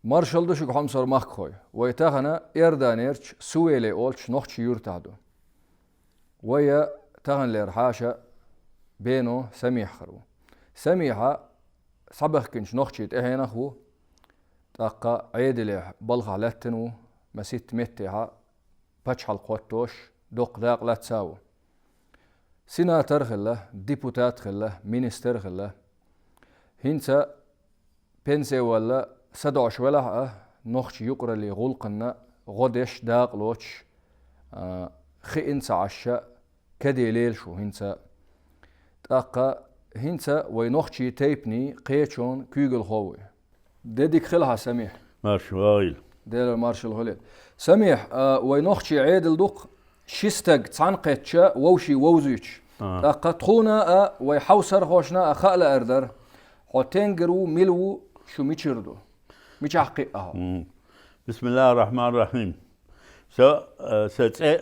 مارشال دوشك حمصر مخخوي ويتغنى إردانيرش سويلي أولش نوخش يورتادو ويا تغن ليرحاشا بينو سميح خرو سميحة صبخ كنش نوخشيت إهينخو تاقا عيدلي بلغة لتنو مسيت متها باتش القوتوش دوق داق لا تساو سيناتر خلا ديبوتات خلا مينستر خلا هنسا بنسي ولا سدعش ولا نوخش يقرا لي غلقنا غدش داق لوش خي انسا عشا كدي ليل شو هنسا تاقا هنسا وينوخشي تيبني قيتشون كيغل خوي ديديك خلها سميح مارشال ديل مارشال هوليل سميح وينوخشي عيدل دوق شيستق تسعنقتشا ووشي ووزيتش تاقا تخونا ويحوسر خوشنا خال اردر حوتنجرو ملو شو ميشردو ميشحقي بسم الله الرحمن الرحيم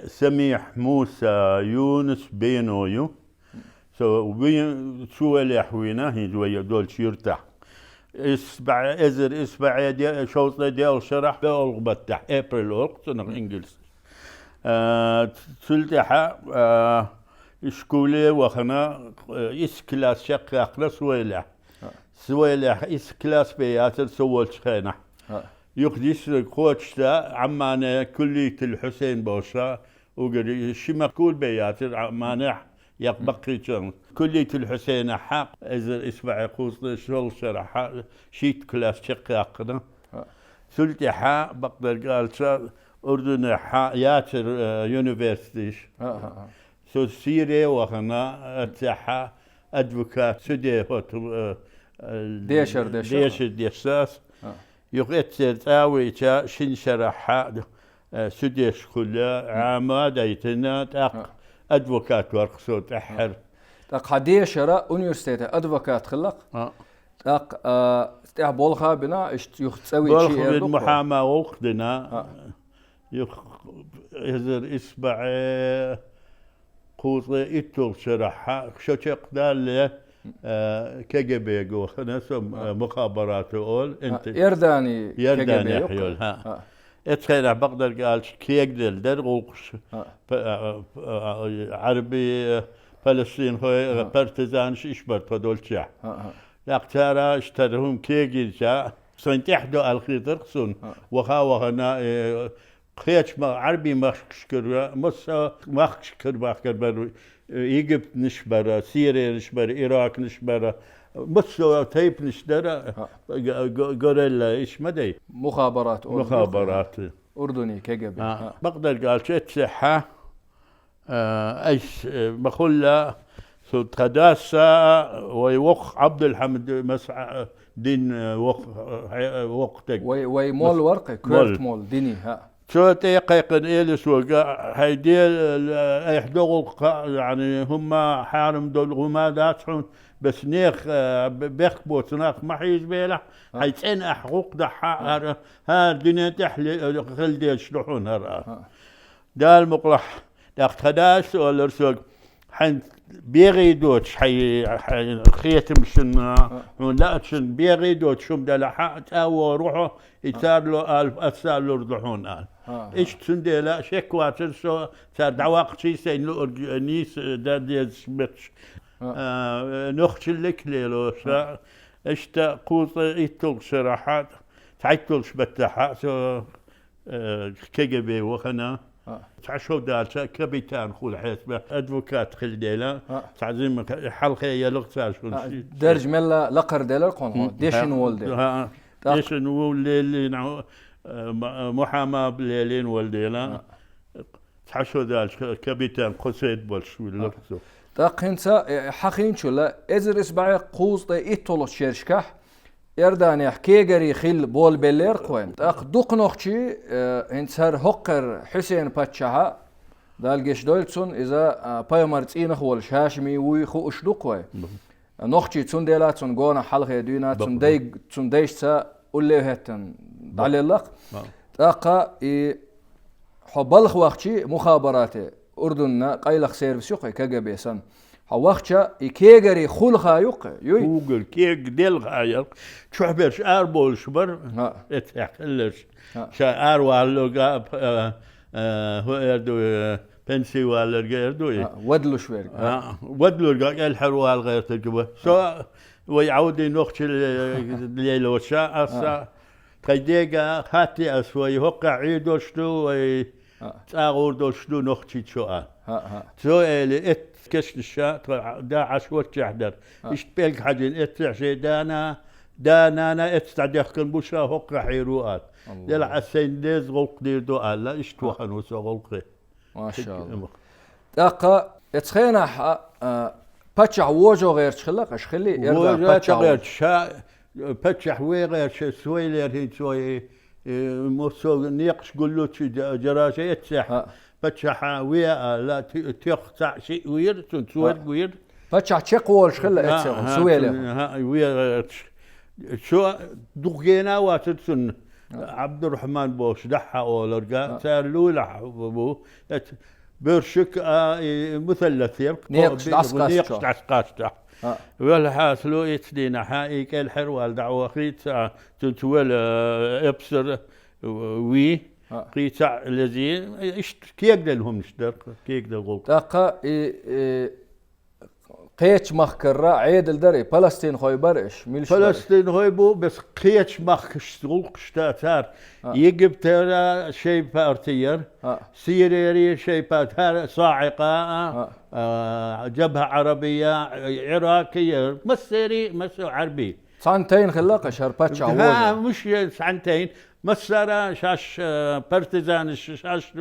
سميح موسى يونس بينويو شو اللي حوينا هي جوية دول يرتاح اسبع دي شوط ديال شرح بتاع ابريل وقت انجلس سلتها شكولي وخنا كلاس شق اخنا سويلح كلاس بياتر سوول شخينا يقديس الكوتش تا عمانا كلية الحسين بوشا وقال شما كول بياتر عمانا يقبقي جن كلية الحسين حق إذا اسمع يقول شغل شرح شيت كلاس شقاقنا سلتي حق بقدر قال شا أردن حق ياتر يونيفرسيتيش سو سيري وخنا اتحا أدفوكات سدي هوت ديشاس يقتل تاوي تا شنشرح سديش كلها عاما دايتنا تاق أدفوكات ورقصو تحر تاق هديشرا أونيورسيتا أدفوكات خلق تاق تاع بولخا بنا يختسوي شيء بولخا بالمحاماة وقتنا يهزر إسبع قوطي إتول شرحها شوشق دال كجبي جو نسم مخابرات أول أنت يرداني حيول ها اتخيل بقدر قال كيك در غوقش عربي فلسطين هو بارتيزانش إشبر تدولشة لقتارا اشترهم كيجي جا سنتحدو الخيطر سن وخنا خيش ما عربي مخشكر مخشكر بر إيجيبت نشبر سوريا نشبر العراق نشبر مصر تيب نشترى غوريلا ايش مدي مخابرات أردني كجبي بقدر قال شيء صحة ايش بقول سود قداسة ويوخ عبد الحمد مسع دين وقتك ويمول ورقة كورت مول ديني ها شو تيقيقن إيلس وقا هيديل يحدقوا يعني هم حارم دول غماداتهم بس نيخ بيخبوت ناخ ما حيز بيلح حيتين حقوق دحا ها الدنيا تحلي خلدي يشلحون هرا دال مقلح داخت خداس ولا رسوق حين بيغي دوتش حي خيتم شن لا شن بيغي دوتش شم دلحا تاو روحه يصار له ألف أسال له رضحون قال إيش تندي لا شكوى ترسو صار دعواق شيء سين له نيس داديز بتش نخش لك ليلو شا إيش تقوط يتول شراحات تعيتولش بتاحة سو كجبي وخنا تعشوا دارشة كابيتان خول حسبة أدفوكات خل ديلا تعزيم حلقة يلقى شو درج ملا لقر ديلا قون ديشن والدي ديشن واللي نعو محاماة بليلين والديلا تعشوا دارشة كابيتان قصيد بولش ويلقى تاقينسا حقين شو لا إذا إسبوع قوز إيطول شرشكح يرداني حكيجري خيل بول بلير قوين تاق دوق نوخشي انسر هقر حسين باتشاها دال جيش دولتسون إذا بايمارت إينخ والشاشمي ويخو أشدوق وي نوخشي تون ديلات تون قونا حلقة دينا تون ديشتا أولي هتن دالي اللق تاقا حبالخ وقتي مخابراتي أردننا قايلخ سيرفيس يقوي كاقبيسان وقتها يكيغري خلخا يوق يوي وقل كيك ديل غاير تشوفبرش اربول شبر اتحلش شا اروالو قاب هو اردو بنسي ولا اردو ودلو شوير ودلو الحروال غير تجبه سو ويعودي نوخش الليل وشا اسا خيديقا خاتي اسوي هوقع عيدو شنو وي تاغور دو شنو نوخشي شو سو اللي ات كش الشا دا عشوت تحضر اشتبلك حاجين اتعشي دانا انا اتستعدخ بوشا هوقع حيروات يلا السين ديز غلق دير دو لا اشتوحن وسو غلقي ما شاء الله دقا اتخينا باتشع ووجو غير تخلق اش خلي ووجو غير شا باتشع غير شا سوي لير هي سوي موسو نيقش قلو جراشة اتسح باتشع ويا لا تيقطع شيء وير تسوي وير باتشع تشقول شخلق اتسح سوي لير ويا شو دقينا واتسن عبد الرحمن بوش دحا اولرقا صار لولح بو برشك مثلث نيقش عسقاشتا والحاسلو يتدينا حائك الحروال دعوة خريطة تنتول ابصر وي خريطة الذي كيك دلهم نشتر كيك دل دقا قيتش مخكرة عيد الدري فلسطين خوي برش ميلش فلسطين خوي بو بس قيتش مخش تغلق شتاتار يجب ترى شيء بارتير سيريري شيء باتار صاعقة جبهة عربية عراقية مسيري عربي سنتين خلاقة شربتش عوضة مش سنتين مسارة شاش بارتيزان شاش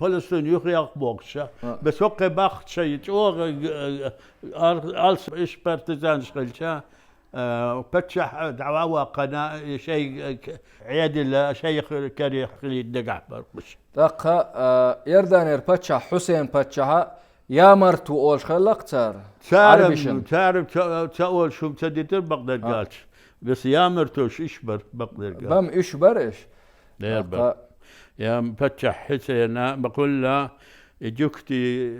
فلسطين يخيق بوكشة بس وقت باخت شيء ألس إيش بارتيزان شغلشة بتشح دعوة قناة شيء عيادل شيء كريه خلي دقع برقش دقة يردان بتشح حسين بتشها يا مرتو أول خلق تعرف تقول شو تديتر بقدر قالش بس يا مرتوش إشبر بقدر قال بم إشبر إيش يا مفتح حسين بقول له جوكتي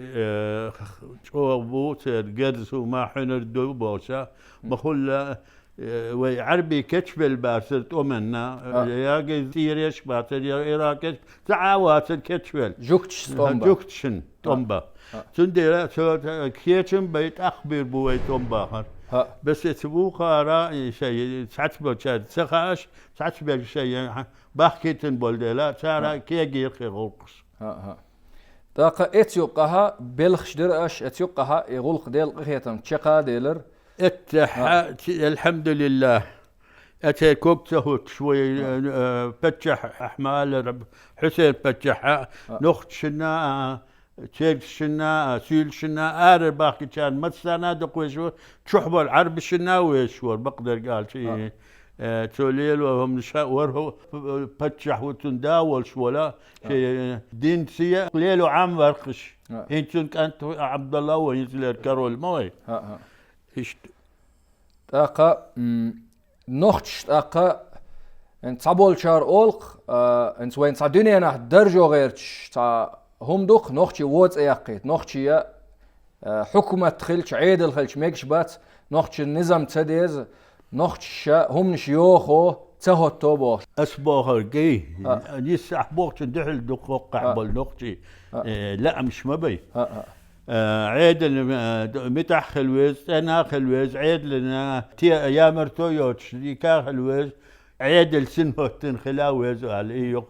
شو بوت الجرس وما حنر دو بوشا بقول له وعربي كتش بالباسر تؤمنا يا جزيرة باسر يا عراق تعاوات الكتشبل جوكتشن تومبا تندير كيتشن بيت أخبر بوي تومبا بس تبوخا رأي شيء تعتبر شيء سخاش تعتبر شيء بحكيتن بولدلا ترى كي يجير خلقش داقة اتيوقها بلخش درأش اتيوقها يغلق ديل قخيتم تشقا ديلر الحمد لله أتى كوبته شوي فتح أحمال حسين فتح نخت شنا تيل شنا سيل شنا باقي كان متسانا دقوشور تشحبوا العرب شنا ويشور بقدر قال شيء توليل وهم نشاور فتح وتنداول شولا شيء دين سيا ليلو عام ورقش انتم كانت عبد الله وينزل كارول موي داقة نختش داقة انت صابول شار أولق انت وين صادوني أنا درجو غيرش هم دوق نختشي ووز ايقيت نختشي حكومة تخلش عيد الخلش ميكش بات نختشي النظام تديز نختش هم نشيوخو تهو التوبوخ أسبوخر جي نيس أحبوخ تندحل دوق قعبل نختشي لا مش مبي عيد متى خلوز انا خلوز عيد لنا يا مرتو يوتش ديكا خلوز عيد السنوتن خلاوز على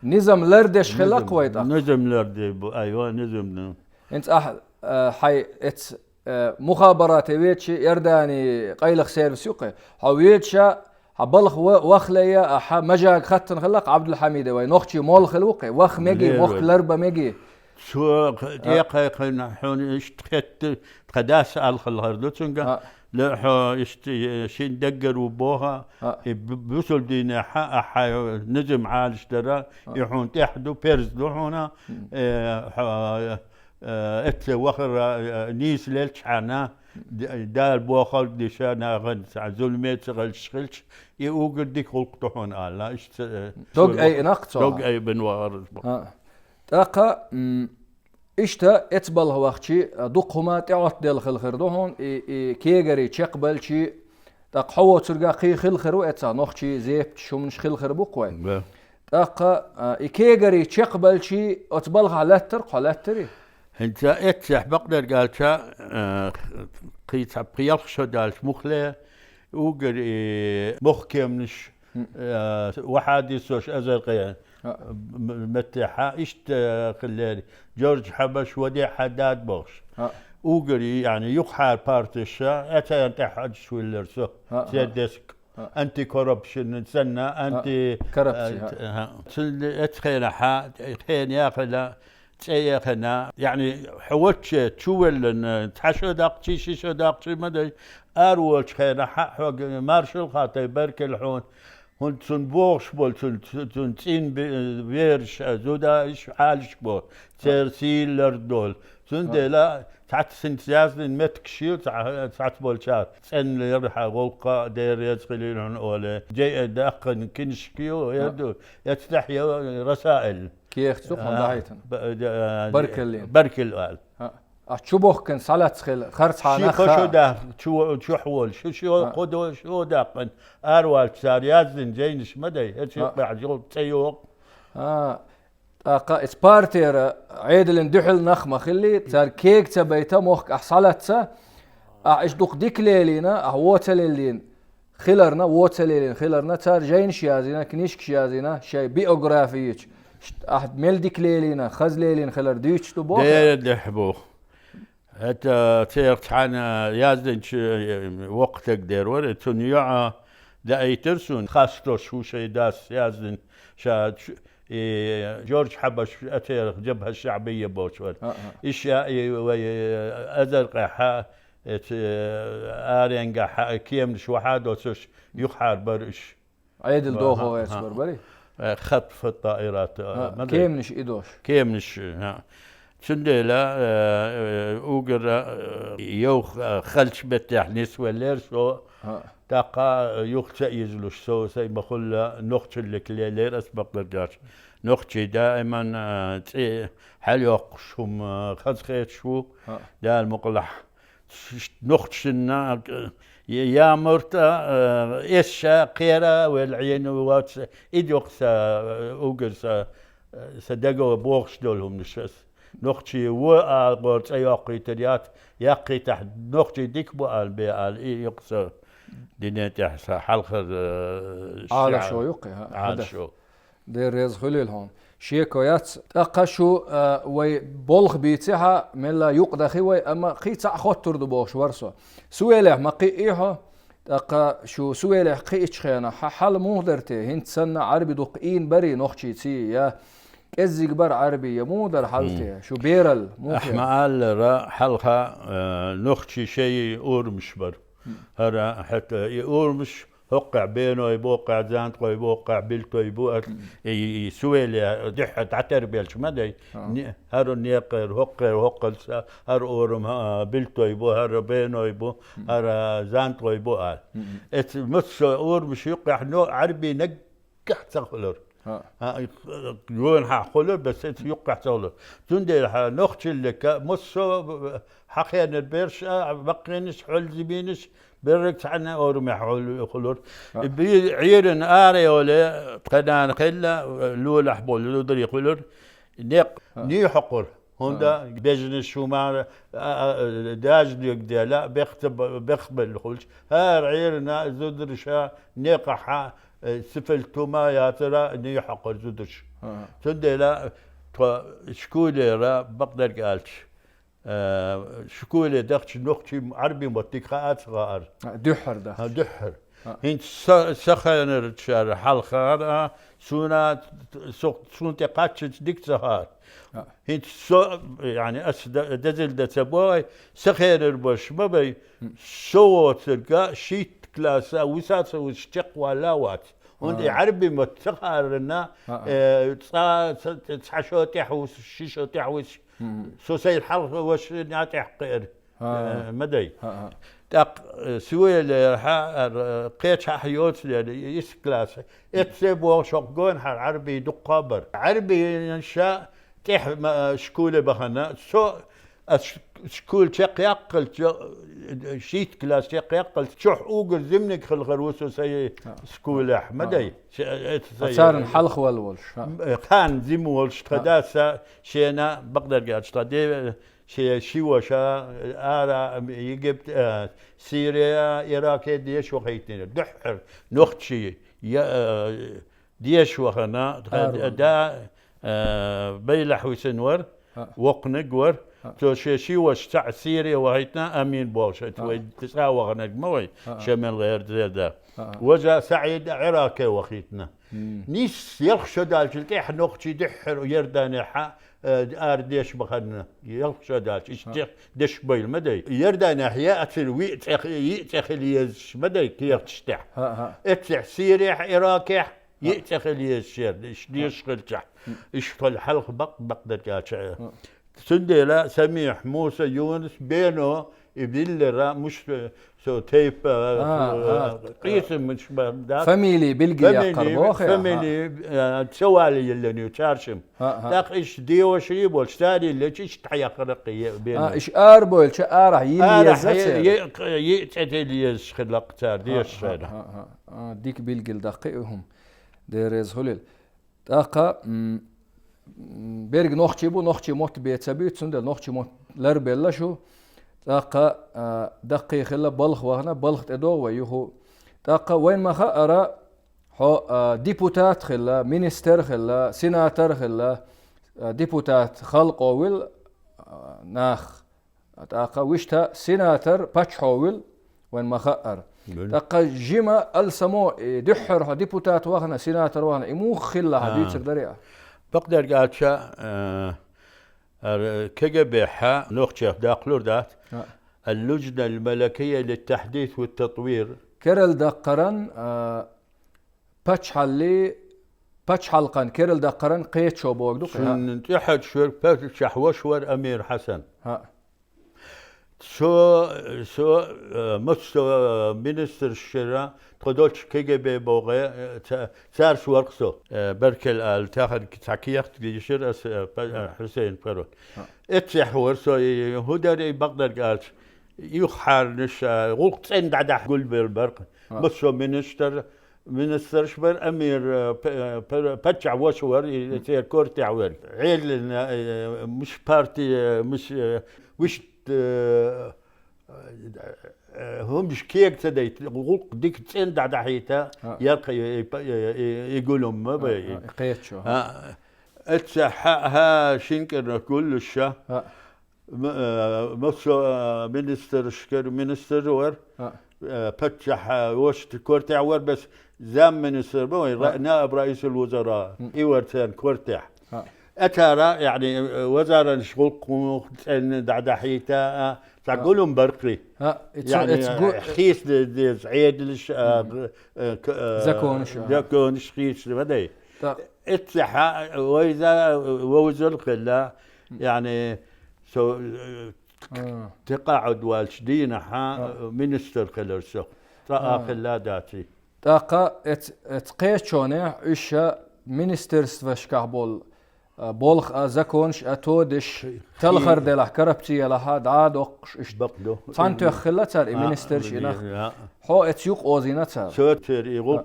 نظام لردش خلق ويت نظام لرد ايوه نظام انت حي ات مخابرات ويتشي يرداني قيلخ سيرفيس يقي هويتشا حبلخ وخليا اح مجاك خطن خلق عبد الحميد وي نختي مول خلوقي وخ ميجي وخ لربا ميجي شو دقيقة حون اشتخت قداس الخلهردوتشنجا لا حو شين دقر وبوها بوصل دينا حا نجم عال اشترى يحون تحدو بيرز دوحونا ات وخر نيس ليلش عنا دار بوخر ديشانا غن زلميت غلش يوجد ديك خلقتهون الله دوق اي نقطة دوق اي بنوار تاقا إشتا اتبله وقتي دقهما تعط دل خلخر دهون كيجري تقبل شي تقحو ترجع قي خلخر واتسا نخشي زيب شو خلخر بقوي تق كيجري تقبل شي اتبله على تري انت اتسح بقدر قال شا قيت بقيال شو دالش مخله وقر مخكمنش واحد يسوش ازرقيا متحا اشت خلالي جورج حبش ودي حداد بوش وقري يعني يقحى بارتشا اتا انت حد شو اللرسو سيدسك انتي كوربشن نسنى انتي كوربشن اتخينا حا خين ياخذ تسيخنا يعني حوتش تشول تحشو داقتي شيشو داقتي مدري اروش خينا حق مارشل خاطي برك الحون هون تنبوش بول تنتين بيرش زودا ايش حالش بول ترسيل لردول تندلا تحت سنتيازن متكشيل تحت بول شار تسن يرحى غلقة دير يدخلين أولا جاي داقن كنشكيو يدو يتستحي رسائل كيف تسوق ضايتن بركلين بركل أشوبه كان صلاة خل خرج حنا شو ده شو حول شو قدو شو داقن أروال صار يازن جينش مدى شو بعجول تيوق إسبارتير عيد الاندحل نخمة خلي صار كيك تبيته مخ أحصلتها إيش دوق ديك ليلينا ووتلين خلرنا ووتلين خلرنا صار جينش يازينا كنيشك يازينا شيء بيوغرافيش أحد ميل ديك ليلينا خز ليلين خلر ديش تبوه دير دحبوه حتى تيرت عنا يازن وقتك دير ورد تنيع داي ترسون خاصة شو شي داس يازن شاد جورج حبش أتير جبهة الشعبية بوشور إشياء أزرق آرينجا كيم شوحاد وسوش يخار برش عيد الدوخو يسبر بري خطف الطائرات كيمنش إيدوش كيمنش سندلا اوغر يوخ خلش بتاع نسوة ليرسو تاقا يوخ تأيزلوش سو سي بخل نختش لك لير اسبق لرجاش نختشي دائما حال يوقشهم خزخيت شو دا المقلح نختشنا يا مرتا إيش قيرة والعين واتس إدوخ اوغر صدقوا بوخش دولهم نشس نختي وقلت أياقي تريات ياقي تحت نختي ديك بقال بقال إيه يقصر دنيا تحت حلقة على شو يقي على شو دير ريز خليل هون شيكويات أقشو وي بولخ بيتها من لا يقدخي وي أما قي تعخطر دبوش ورسو سويله ما قي إيها أقا شو سويله قي إتشخينا حال مهدرتي هنت سنة عربي دقين بري نختي تي يا كزيك بر عربي يمودر حالتي شو بيرل مو احمال را حلقة نختي شيء أورمش بر هرا حتى يورمش هقع بينه يبوقع زانت يبوقع بلتو يبوقع يسوي دحة تعتربيل شو مدى هرا نيقر هقل هر أورم بلتو يبو هرا بينه يبو هرا زانت يبوقع ات مش أورمش يقع عربي نجح تخلر يقول حقوله بس يقع تقوله تندي نختي لك مصو حقين البرشا بقينش حل زبينش بركت عنا أورمي حول خلور بعيرن آري ولا قنان خلا لولا حبول لودري خلور ني حقر هوندا بيجن شو ما داج ديك لا بيقبل خلش هار عيرنا زدرشا نقحة سفلتو ما يا ترى ني حقر زدرش تندي لا شكولي را بقدر قالش شكولي دختش نختي عربي متقاعد صغار دحر ده دحر هنت سخن شر حلقة سونا سون تقاتش ديك سهار هنت يعني دزل دتبوي سخن باش ما بي سو تلقى شيت كلاسا وسات وشتق ولاوات وندي عربي متقارنا تحشو تحوس شيشو تحوس سو سير حلقة وش ناتح قير مدي تاق سويل قيتش حيوت يس كلاس اتسبوا شقون عربي دقابر عربي انشاء تح شكولة بخنا سو شكول شق يقل شيت كلاس شق يقل شح اوجر زمنك خل غروسو سي سكول احمدي صار حلخ والولش كان زم ولش قداسة شينا بقدر قاعد شتادي شي وشا آرا يجيب سوريا العراق ديش وخيتين دحر نختشي ديش وخنا دا بيلح وسنور وقنقور تو شي وش تاع سيريا وهيتنا امين بولش تو تساوى نجموي شمال غير زيدا وجا سعيد عراقي وخيتنا نيس يلخشو دالش تيح نختشي دحر ويرداني ارديش بخنا يلخشو دالش دش بيل مدي يرداني حياة الوي تخليز مدي كيف تشتح اتح سيريا عراقي يتخل يشير ديش قلتح اشتغل حلق بقدر كاتش سندلا سميح موسى يونس بينه يبدل مش سو تيب قيسم مش فاميلي بلقي قربوخ فاميلي تسوالي اللي نيوتشارشم داق ايش ديو شريب والشتاري اللي ايش تحيا قرقي بينه ايش اربو الش ارح يتعدليش خلق تار ديش ديك بلقي دقيقهم ديرز هلل داقا بيرج نوخشي موت بيتسبيت سندل نوخشي موت لربيلا شو داقا دقي خلا بلخ وهنا بلخ ادو ويهو داقا وين ما خا هو ديبوتات خلا مينستر خلا سيناتر خلا ديبوتات خلق ويل ناخ داقا وشتا سيناتر باتش هويل وين ما خا دقا جيما السمو دحر ديبوتات وهنا سيناتر وهنا امو خلا حديث دريا بقدر قالشا كجب حا نوختشف داخلور دات اللجنة الملكية للتحديث والتطوير كرل دقرن باتش حلقان كرل دقرن قيت شو بوغدو شن تحد شور باتش وشور امير حسن شو مستو مينستر الشراء تقدرش كجب بوغي صار شو ورقصو بركل التاخد تحكيخت ليشير حسين فرود اتح ورسو هدري بقدر قالش يخار نش غلط عند عدا قول بالبرق مستو مينستر شبر امير باتشع وشور يصير كورتي عور عيل مش بارتي مش وش هم مش كيك تدي غلق ديك تسند على حيتا يلقى يقولوا ما بي قيتشو اتسحها شنكر كل الشا مصر مينستر شكر مينستر ور فتح وش كورتع ور بس زام مينستر نائب رئيس الوزراء ايورتان كورتع أترى يعني وزارة شغل دعدا حيتا تقولهم برقي يعني خيس عيد لش زكونش خيس بدي اتسحا وإذا ووزر قلا يعني سو تقاعد والشدينا حا مينستر خلرسو خلا داتي تاقا اتقيت شونه إيشا مينسترس وشكابول بولخ زكونش اتودش تلخر دلح كربتي لها دعاد وقش بقدو تانتو خلتر مينسترش انخ حو اتيوق اوزينتر سوتر يقول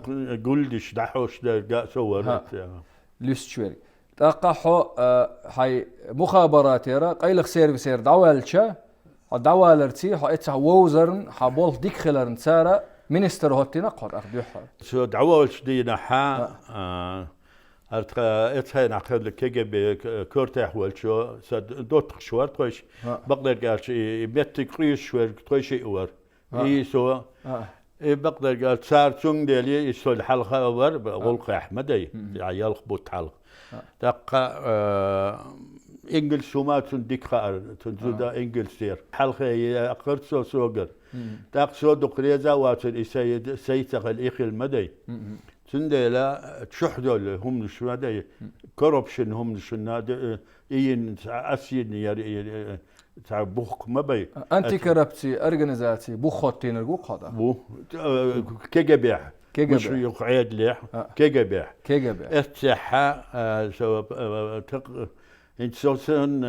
قلدش دحوش دا صور ليستشوري تاقا حو هاي مخابرات يرا قيلخ سيرفيسير دعوالشا دعوالرتي حو اتح ووزرن حبولخ ديك خلرن سارة مينستر هوتينا قد اخدوحا سو دعوالش دينا حا اتهين عقد الكجب كورتح والشو سد دوت شوار تويش بقدر قالش بيت قريش شوار تويش اور يسوى بقدر قال صار تون ديالي يسوى الحلقة اور غلق احمدي يلق بوت حلق دقة انجلس وما تنديك خار تنزودا انجلس سير حلقة اقرت سو سوغر دق سو دقريزا واتن سيتق الاخي المدي سندلا تشحدوا هم نشودا كوربشن هم نشنا ين اسين يا تاع بوخ ما بي انتي كربتي اورغانيزاتي بوخوتين الجو قدا بو كجب مش يقعد ليه كجب كجب افتح سو انت سوسن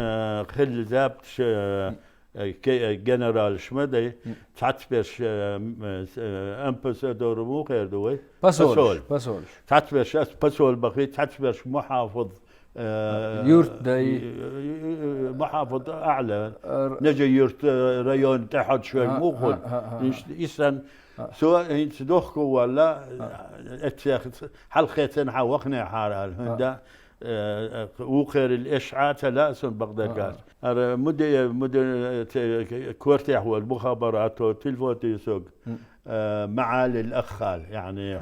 خل زابت جنرال شمدي تعتبرش امباسادور مو غير دوي باسولش تعتبرش باسول بخي تعتبرش محافظ يورت داي محافظ اعلى نجي يورت ريون تحت شوي مو إيسان سواء انت دوخكو ولا اتاخذ حلقتين حوقنا حال هندا وخير الاشعاعات لا سن بغداد قال مدة كورتي هو المخابرات والتلفون يسوق معالي الاخال يعني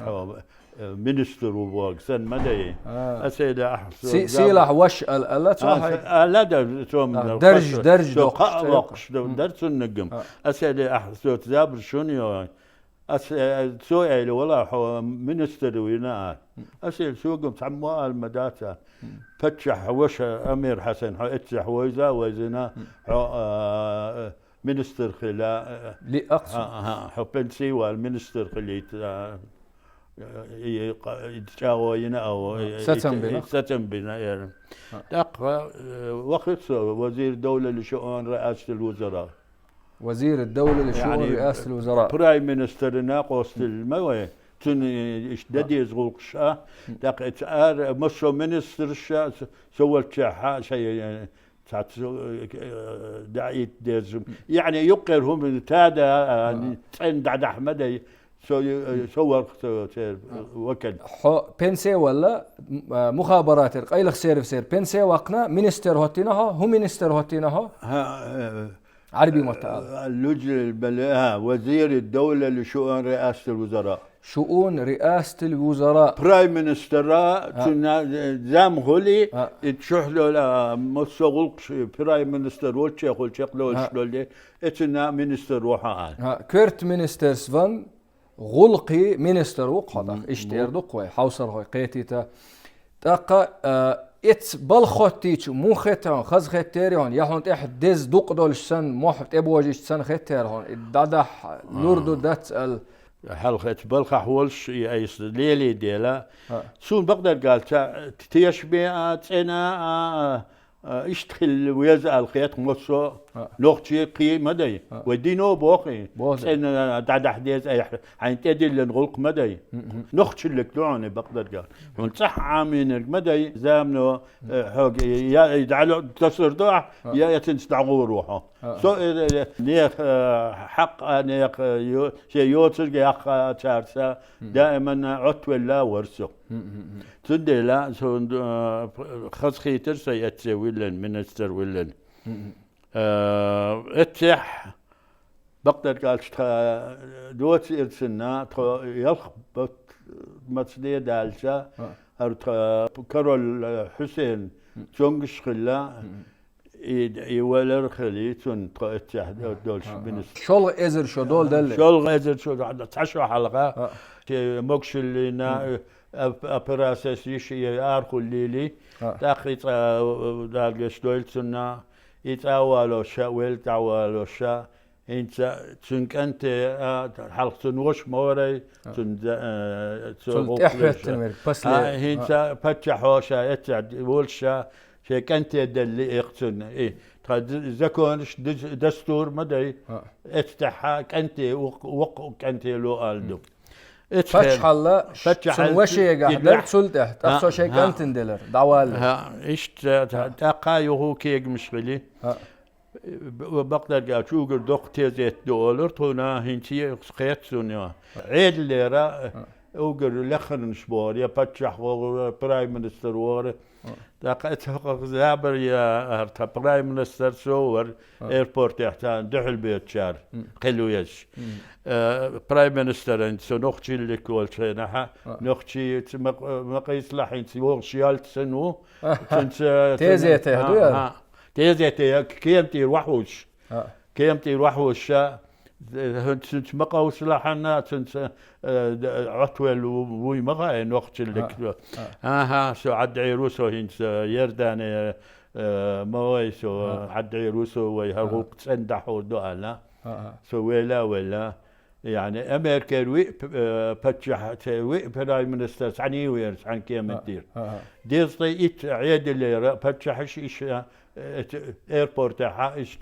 منستر وبوق سن مدى اسئله احسن سيلح وش لا لا درج وقش درس النجم اسئله احسن زابر شنو سؤال والله منستر وينا اسئله سوقهم تعموا المداتا فتح وش امير حسن اتح ويزا وزنا منستر خلا لي اقصى حبنسي والمنستر خلي يتجاوينا او ستم بنا يعني وقت وزير الدوله لشؤون رئاسه الوزراء وزير الدوله لشؤون يعني رئاسه الوزراء برايم مينستر ناقص المويه تن اشددي زغوقشا دقت مشو مينستر شا سوت شيء يعني دعيت ديزم يعني يقرهم تادا عند احمد صور وكل بنسي ولا مخابرات قيل سير بنسي وقنا مينستر هوتينها هو مينستر هوتينها عربي متعال اللجنة وزير الدولة لشؤون رئاسة الوزراء شؤون رئاسة الوزراء برايم مينستر زام غولي تشوح له مسوغلقش برايم مينستر وتشيخ له شلولي اتنا مينستر روحان كيرت مينستر سفن غلقي مينستر وقحضر اشتير دقوي حوصر هوي قيتيتا تاقا ات بالخوتيچ مو ختان خز ختيرون يهون احد دز دق دولش سن موحت ابوجيش سن ختير هون دادح لوردو دات ال حلقة بالخ حولش يايس ليلي ديلا سون بقدر قال تيشبي انا اشتغل ويزع الخيط مصو نوختي قي مدي ودينو بوخي انا داد حديث اي حين تدل نغلق مدي نوختي لك دعوني بقدر قال ونصح عامين مدي زامنو حق يا يدعلو تصير دع يا تنستعو روحه سو نيخ حق نيخ شي يوتر يا تشارسا دائما عتوه لا ورسو تندي لا سون خص خيتر سيأتي ويلن منستر ويلن اتح بقدر قال دوت إرسلنا يخبط مصدي دالشا كارول حسين جونغش خلا يولر خليتون اتح دولش منستر شول ازر شو دول دل شول ازر شو تعشوا حلقة موكش اللي أبراسس يشي أرخو الليلي تأخذ دالجش دولتنا يتأولو شا ويلتأولو شا إنت تنك أنت حلقة نوش موري تنت إحبت المرك بس لي إنت فتحوا شا يتعد ولشا شا كنت دلي إقتن إيه زكونش دستور مدي افتحها كنت وق كنت لو ألدو فتح الله سنوشي قاعد سلت احت أفسو شيء كنت ندلر دعوال إيش تقايو هو كيج مشغلي وبقدر قاعد شو قر دكتور دولار تونا هنتي خيط سونيا عيد ليرة وقر لخن شبور يا فتح برايم مينستر وور دقت زابر يا برايم مينستر صور ايربورت يحتان دحل بيت شار قلو يش برايم مينستر انت نختي اللي كل شيء نحا نختي مقيس لحين سيوغ شيالت سنو تيزيته هدويا تيزيته كيمتي وحوش كيمتي وحوش هنت مقاوس لحنا تنت عطول وي مغا نوقت لك سو عدعي روسو هنت يردان مويسو عدعي روسو وي هروق تندحو دوالا سو ولا يعني أمريكا وي بتشح وي برايم منستر عني ويرس عن كيم الدير ديز طيت عيد اللي بتشحش إيش إيربورت إيش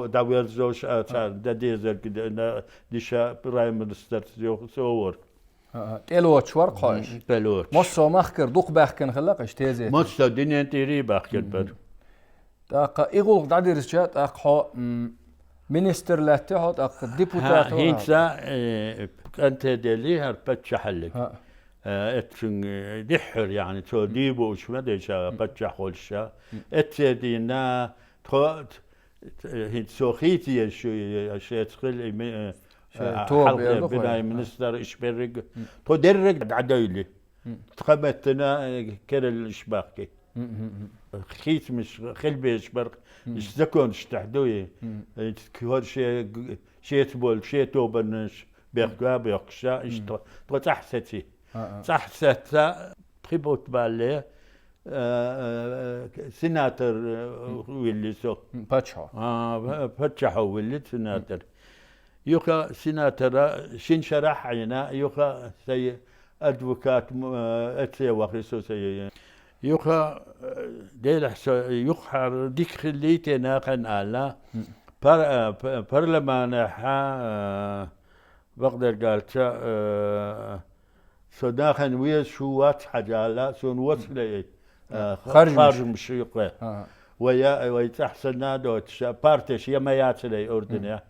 داويل زوج دا ديزل كده ديشا برايم منستر صور تلوتش ورقاش تلوتش مصو مخكر دوق باخكن خلاقش تيزي مصو دنيا تيري باخكر بر تاق إيغول داديرس جات أقحو مينستر لاتحو تاق ديبوتات هينسا أنت دلي هربتشحلك اتشن دحر يعني تو ديبو شو ما ديشا بتشحولشا اتدينا تو هيت سوخيتي شو تقول حلقة بناي منستر إشبرق تو درق عدايلي تقبتنا كرل إشباقي خيت مش خلبي إشبرق إشتكون إشتحدوي كهور شيء تبول شيء توبنش بيرقا بيرقشا تو تحستي تحستا تخيبوت بالي سيناتر ويلي سو باتشحو باتشحو ويلي سيناتر يوكا سيناتر شين شرح عينا يوكا سي ادفوكات اتسي وخيسو سي يوكا ديل يوكا ديك خليتي ناقن على برلمان بقدر قالت سوداخن ويز شو وات حاجة سون وصل خارج مش يقرأ ويتحسن نادوتش بارتش يما ياتلي أردنيا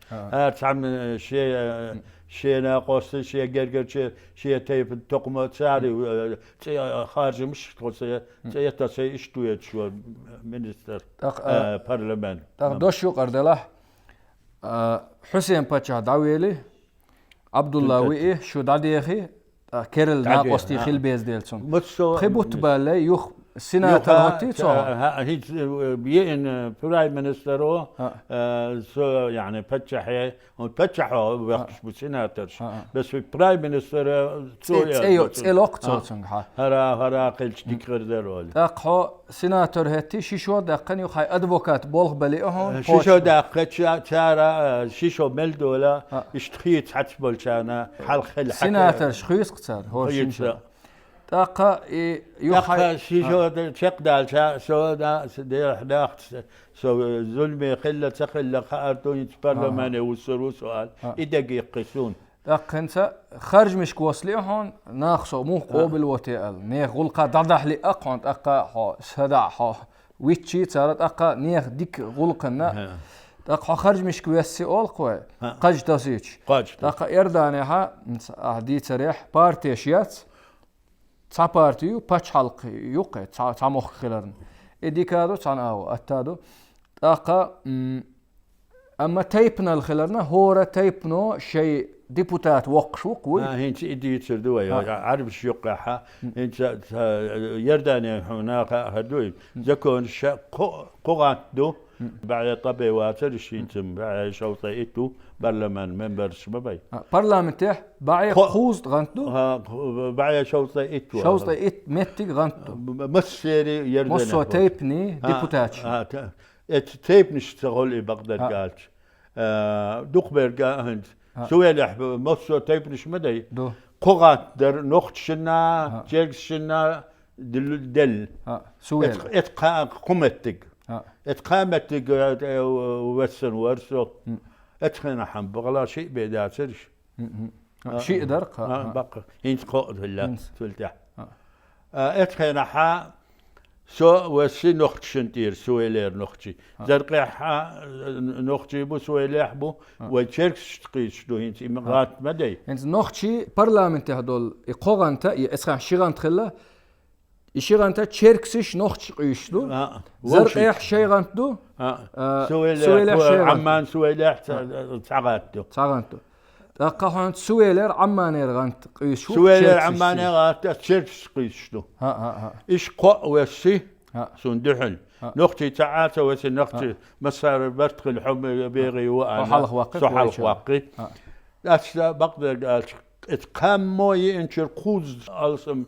تعمل شيء ناقص شيء جرجر شيء تيب تقمة ساري خارج مش تسي اشتوية شو منستر برلمان دوش يقر دله حسين باتشا داويلي عبد الله ويه شو داديخي كيرل ناقصتي خيل بيز ديلسون خبوت بالي يخ سيناتر هاتي هيت بيئن برايم منسترو سو يعني بتشحوا وقتش بسيناترش بس في برايم منستر تسيلوق تصوتن هرا قلش ديكر دارول اقحو سيناتر هاتي شيشو دقن يخاي ادفوكات بولغ بليهم شيشو دقت تشارا شيشو ملدولا اشتخيت حتبولشانا حلخل سيناتر شخيص قصار هو شيشو تاقا يخا شيشو تقدال سو دا دير داخت سو ظلمي خلة تخلى خارتون برلمان وصلوا سؤال إدقي يقيسون تاقا خارج مش كوصلي هون ناخسو مو قوبل وتيال نيخ غلقا دردح لي أقون تاقا حو سدع حو ويتشي تارت أقا نيخ ديك غلقنا تاقا خارج مش كويسي أول قوي قاج تاسيش تاقا إرداني ها دي تريح بارتيشيات تا بارتيو باش حلق يوقع تا مخ خلرن إديكادو تان أو أتادو تاقا أما تيبنا الخلرنا هورا تيبنو شيء ديبوتات وقشوق وي هينت إدي تردوي عارف شو يقعها هينت يرداني هناك هدوي زكون شا قوغاتدو بعد طبي واتر شينتم بعد شوطي إتو برلمان منبرش مباي برلمان تح بعد خوز غنتو بعد شوطي إتو شوطي إت متي غنتو مسيري يرداني مسو تيبني ديبوتاتش تيبني اشتغل بقدر قالت دوخبرغ هند سويلح مسو تيبنش مدي قوغات در نقط شنا جيرك شنا دل سويل اتقا قمتك اتقامتك وسن ورسو اتخنا حم بغلا شيء بيداترش شيء درق بقى هينت قوت ولا تلتح اتخنا حا سو وسي نقط شنتير سويلير نقطي زرقي حا نقطي بو سويليح بو وتشركش تقيش دو هينت امغات مدي انت نقطي برلمان هدول يقوغانتا اسخا شيغان تخلا يشيغانتا تشركسش نقطي قيشدو زرقي شيغانتو سويليح عمان سويليح تعغاتو تاقا سويلر عمانير غانت قيشو سويلر عمانير غانت تشركش قيشدو إيش قو وسي سندحل نقطي تعاتا وسي نقطي مسار برتقل حم بيغي وأنا صحالخ واقي صحالخ واقي أشتا بقدر قال اتقام موي انشر قوز ألسم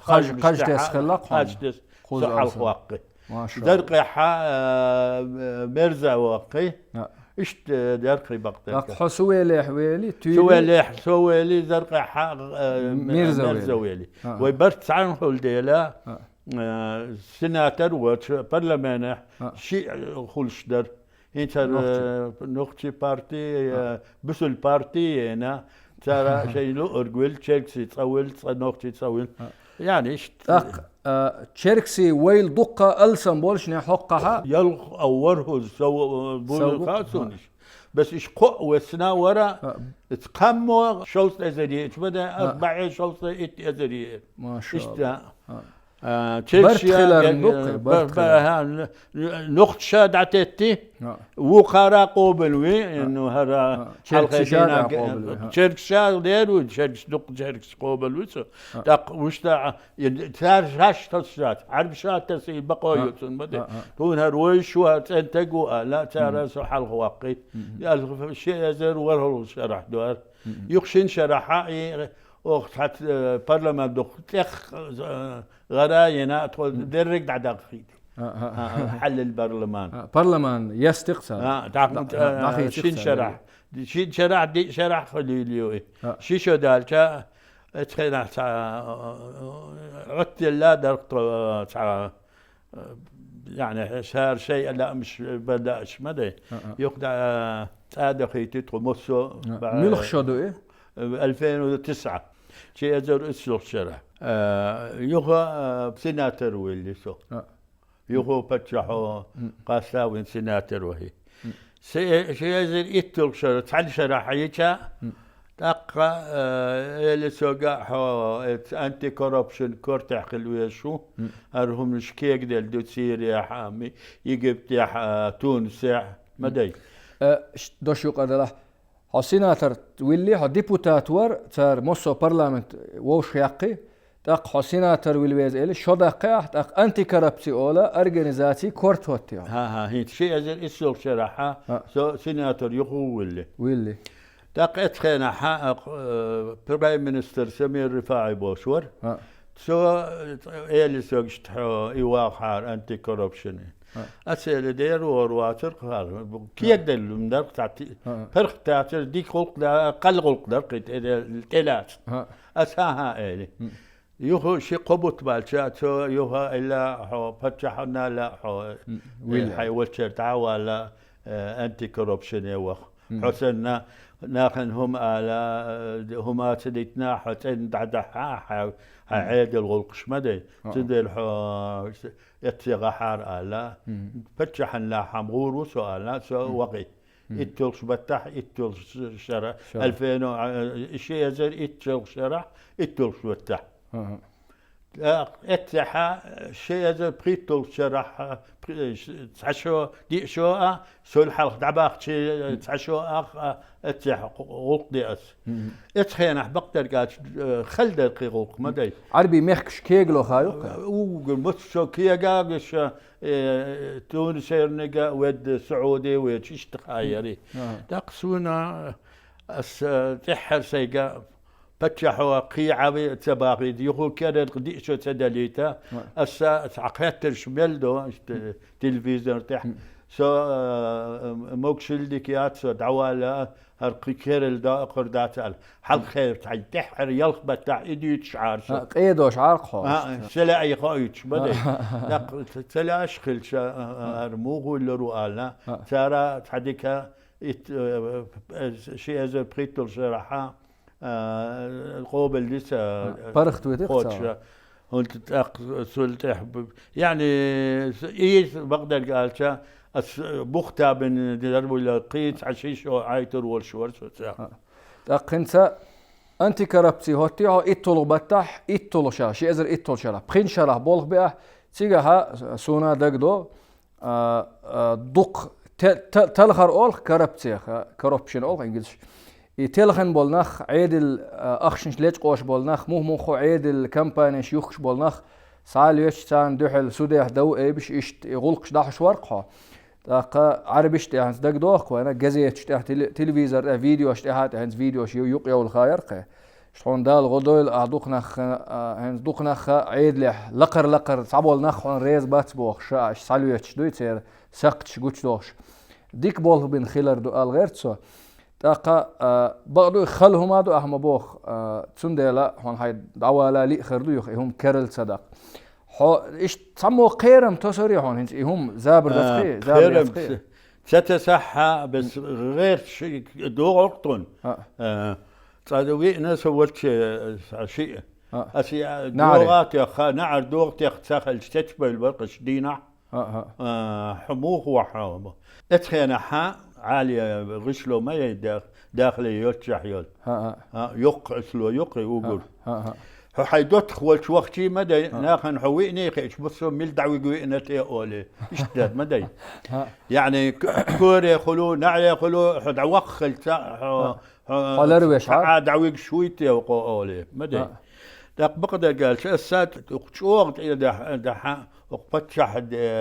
خاج ديس خلاق خاج ديس صحالخ واقي درقي حا مرزا واقي اشت درقي بقدر أقحو سويلي حويلي سويلي زرقي ميرزويلي ويبرت عنه الديلا سناتر وش برلمان شيء خلشدر انت نقطي بارتي بسل بارتي هنا ترى شيء لو ارجول تشيلسي تصول نقطي تصول يعني ايش تشيركسي ويل دقة ألسن بولشنا حقها يلق أوره سو بول خاصونش بس إيش قوة سنا ورا تقموا شوط أزرية بدأ أربعة شوط أزرية ما شاء الله تشيلسي نقط شاد عتتي وقرا قوبل وي إنه هذا تشيركسي شاد دير وتشيركس نقط تشيركس قوبل ويسو دق وش تاع ثار هاش تصات عرب شات تسي بقايا بدأ تون هرويش شو هتنتجوا لا ترى سو حلق واقي الشيء زر وره شرح دوار يخشين شرحها وقت حتى برلمان دخل غراينا تقول درك دعدق حل البرلمان برلمان يستقصى شين شرح شين شرح دي شرح خليليوي شي شو دالتا اتخينا عدت لا درقت يعني صار شيء لا مش بدأش مدى يقدر تادخيتي تمسو ملخ شادو ايه 2009 شيء أزور إسلوك شرح يوها سيناتر ويلي سو يوها بتشحو قاساوين سيناتر وهي شيء أزور إتلوك شرح تعال شرح يجا تقا اللي سوقا حو أنتي كوربشن كورتح خلوية شو أرهم مش كيك دل دو سيريا حامي يجيب تيح تونس مدي دوشو قدره حسيناتر ويلي ها ديبوتاتور تر موسو برلمانت ووش يقي تاق حسيناتر ويلويز إلي شو دقيقة تاق أنتي كربسي أولا أرجانيزاتي كورت هوتيا ها هيت شيء أزل إسلوك شرحها سو سيناتر يخو ويلي تاق اتخينا حق برايم منستر سمير رفاعي بوشور سو إلي سوق شتحو إيواق حار أنتي كوربشن أسئلة دير ورواتر قال كي يقدر من درق تعطي فرق تعطي دي خلق ده قل خلق درق التلات أساها إلي يوهو شي قبط بالشات يوها إلا حو فتحنا لا حو حي وشر تعوى لا أنتي كوربشن يوخ حسنا ناخن هم على هم تديتنا حتى دعدها عيد الغلقش مدي تدل يتسيغ حار على فتح لا حمغور وسؤال سو وقي اتلش بتح اتلش شرع 2000 شيء زي اتلش شرع اتلش بتح اتح شيء زي بريتل شرح تعشوا دي شو سول حلق دعباق شيء تعشوا اتح غلق دي اس اتخينا بقدر قاعد خل دقيق مدي عربي مخكش كيغلو خايو ومتشو كيغاش تونس نجا ود سعودي ويش تخايري تقسونا اس تحر سيقا فتحوا قيعة تباغي يقول كذا قدي شو تدليتا أسا تعقيت الشمال تلفزيون تح سو موكشل ديكيات سو دعوالا هرقي كيرل دا قردات حل خير تحر يلخ بتاع إيدي شعار قيدو شعار خاص سلا أي خايتش بدي سلا أشخل هرموغو اللي رؤالا ترى تحديك شيء زي بريتل شرحة القوبل لسه فرخت وتقطع قلت سلت يعني ايه بقدر قالت بوختا بن درب ولا قيت عشيش عايتر والشورس تقنت انت كربتي هوتي هو اتلو بتح اتلو شا شي ازر اتلو شرا بخين شرا بولغ بها تيغا سونا دغدو دق تلخر اول كربتي كربشن اول انجلش يتلخن بولناخ عيد أخشنش ليش قوش بولناخ مو خو عيد الكامبانيش يخش بولناخ سال يش تان دحل سوديح دو إيش إشت يغلقش داحش ورقها تاق عربيش تهانس دق دوخ وأنا جزيت شتاه تلفزيون فيديو شتاه هانس فيديو شيو يقيا والخيرقة شلون دال غدول أعدوقناخ هانس دوقناخ عيد له لقر صعبول ناخ ريز باتس بوخ شاش سالو يش دوي تصير سقتش قوتش دوش ديك بول بين خيلر دو آل غير تسو تاقا بقدو خلهم هادو أهم بوخ تسندلا هون هاي دعوالا لي خردو يخ هم كرل صدق إيش تسمو قيرم تصري هون هنس هم زابر دفقي زابر دفقي ستسحى بس غير شيء دورتون صادوي ناس ولت شيء أسي دورات يا نعر دورت يختخل تتبع البرقش دينا حموخ وحرام اتخينا حا عالية غشلو ما يدخل داخل يرتجح يل يقسلو يقري وقول حيدوت خولت وقتي مدى ناخن حويني خيش بصوا ميل دعوي قوينا تي اولي اشتاد مدى يعني كوري خلو نعلي خلو حد وخل حلروش دعوي شويتي اولي مدى داك بقدر قال السات شوقت الى دحا وقفتش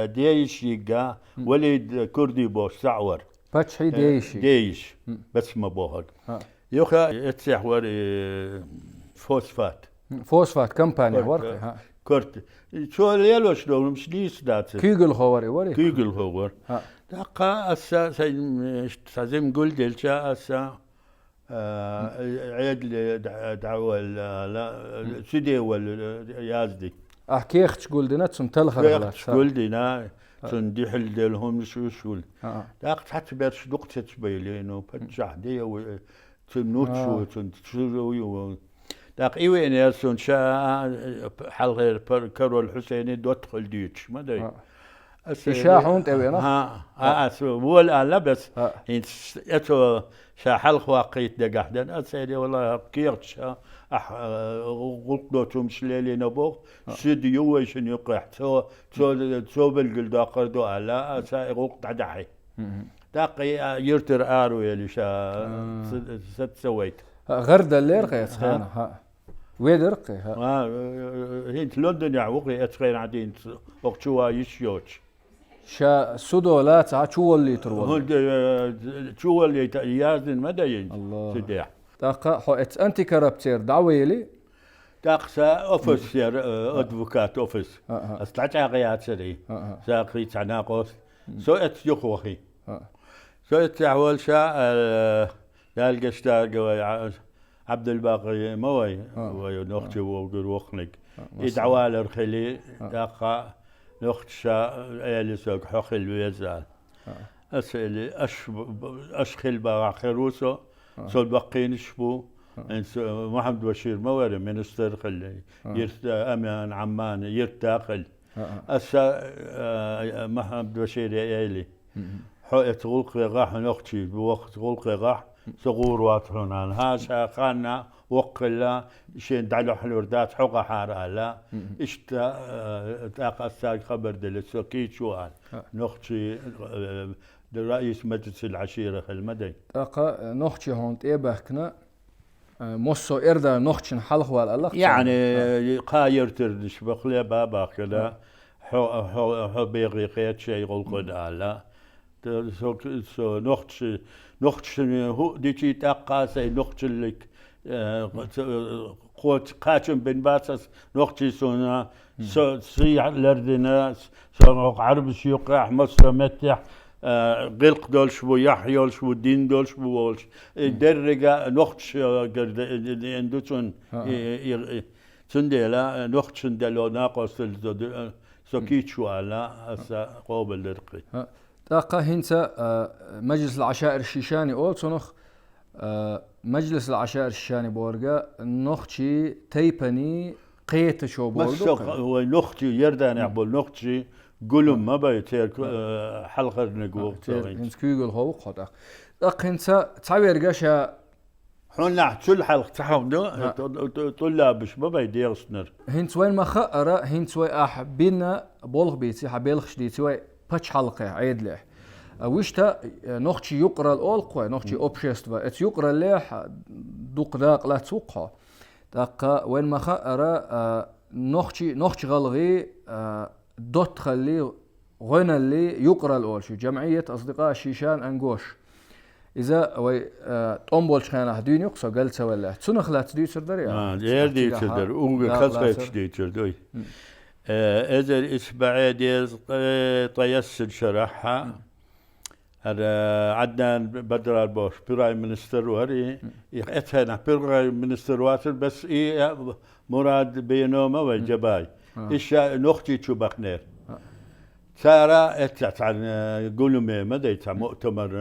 ديش يقا وليد كردي بوش سعور فتحي ديش بس ما بوهد يوخا يتسح وري فوسفات كمباني ورقي كرت شو ليلوش لو مش ليس دات كيغل هوري وري كيغل هور دقا اسا سازم قول دلشا اسا عيد دعوة لا سيدي ولا يازدي احكيخش قول دينا تسن تلخر قول دينا تسن دي حل ديلهم شو داق حتى برش دقت تبيلينو فتح دي تنوت شو تنشو داق ايوه انا سون شا حلغير كرو الحسيني دوتخل ديتش ما داي إشاحون تبينا ولا لا بس اتو شا حلق واقيت دقحدن اسيدي والله كيرتش غلطو مشليلي نبوغ سيدي يويشن يقح تو بالقل داقر دو على اسا غلط دحي داقي يرتر ارو يلي شا ست سويت غرد اللير قيت خينا ويدرقي هينت لندن يعوقي اتخين عدين وقت شو يشيوش شا سودو لا تا شو اللي تروى شو اللي يازن مدين الله داقا حو انت كرابتير دعويلي داقسا اوفيس ادفوكات اوفيس استعجع غيات سري ساقي تعناقوس سو ات يخوخي سو ات اول شا دالقشتا عبد الباقي موي ونختي وقر وخنق يدعوا الرخلي داقا نختشا اليسوق حخل الويزال اسالي اشخل باع خروسو سول بقين شبو محمد بشير مواري منستر خلي يرت امان عمان يرتاقل اسا محمد بشير يالي حقت غلق غاح نختي بوقت غلق غاح صغور واترون عن هاشا خانا وقلا شين دعلو حلوردات حقا حارة لا اشتا تاقا الساق خبر دلسو كيشوان نختي رئيس مجلس العشيرة المدني تاقا نختي هون تيبهكنا موسو إردا نختشن حلق والألق يعني قاير تردش بقلي بابا كده حو بيغيقيت شيء غلقود لا سو نختش هو ديتي تاقاسي نختش لك قوت قاتم بن باسس نختي سونا سيع لردنا سو عرب شيوقع مصر متح غلق دولش بو يحيولش بو دين دولش بو ولش درجة نختش قرد اندوتون سندلا نختش دلو ناقص سكيتشو على قوبل درقي تاقا هنسا مجلس العشائر الشيشاني أول صنخ مجلس العشائر الشيشاني بورقا نختشي تيباني قيت شو بورقا هو نختي يردان يعبول نختشي قلم ما بيتير حلقة نقوق هنس كيقول هو قطع تاق هنسا تعبير قاشا حنا كل حلقة تحهم دو طلابش ما بيدير سنر هنس وين ما خقرا هنس وين أحبنا بولغ بيتي حبيلخش ديتي وين باتش حلقة عيد له ويشتا نختشي يقرا الأولقوة نختشي أوبشيستفا ات يقرا ليه دوق داق لا تسوقها داقا وين ما خقرا نختشي غلغي دوت خلي غنى اللي يقرا الأول شو جمعية أصدقاء الشيشان أنقوش إذا وي طنبولش خينا هدين يقصى قلت ولا تسنخ لا تدي تردري دير دي تردر أوغ خلص دي تردوي إذا إسبوعي دير طيسل شرحها هذا عدنان بدر البوش برايم منستر وري اتهنا برايم منستر واتر بس مراد بينوما والجباي ايش نختي تشوبخنير سارة اتلت عن قولوا ما ديت مؤتمر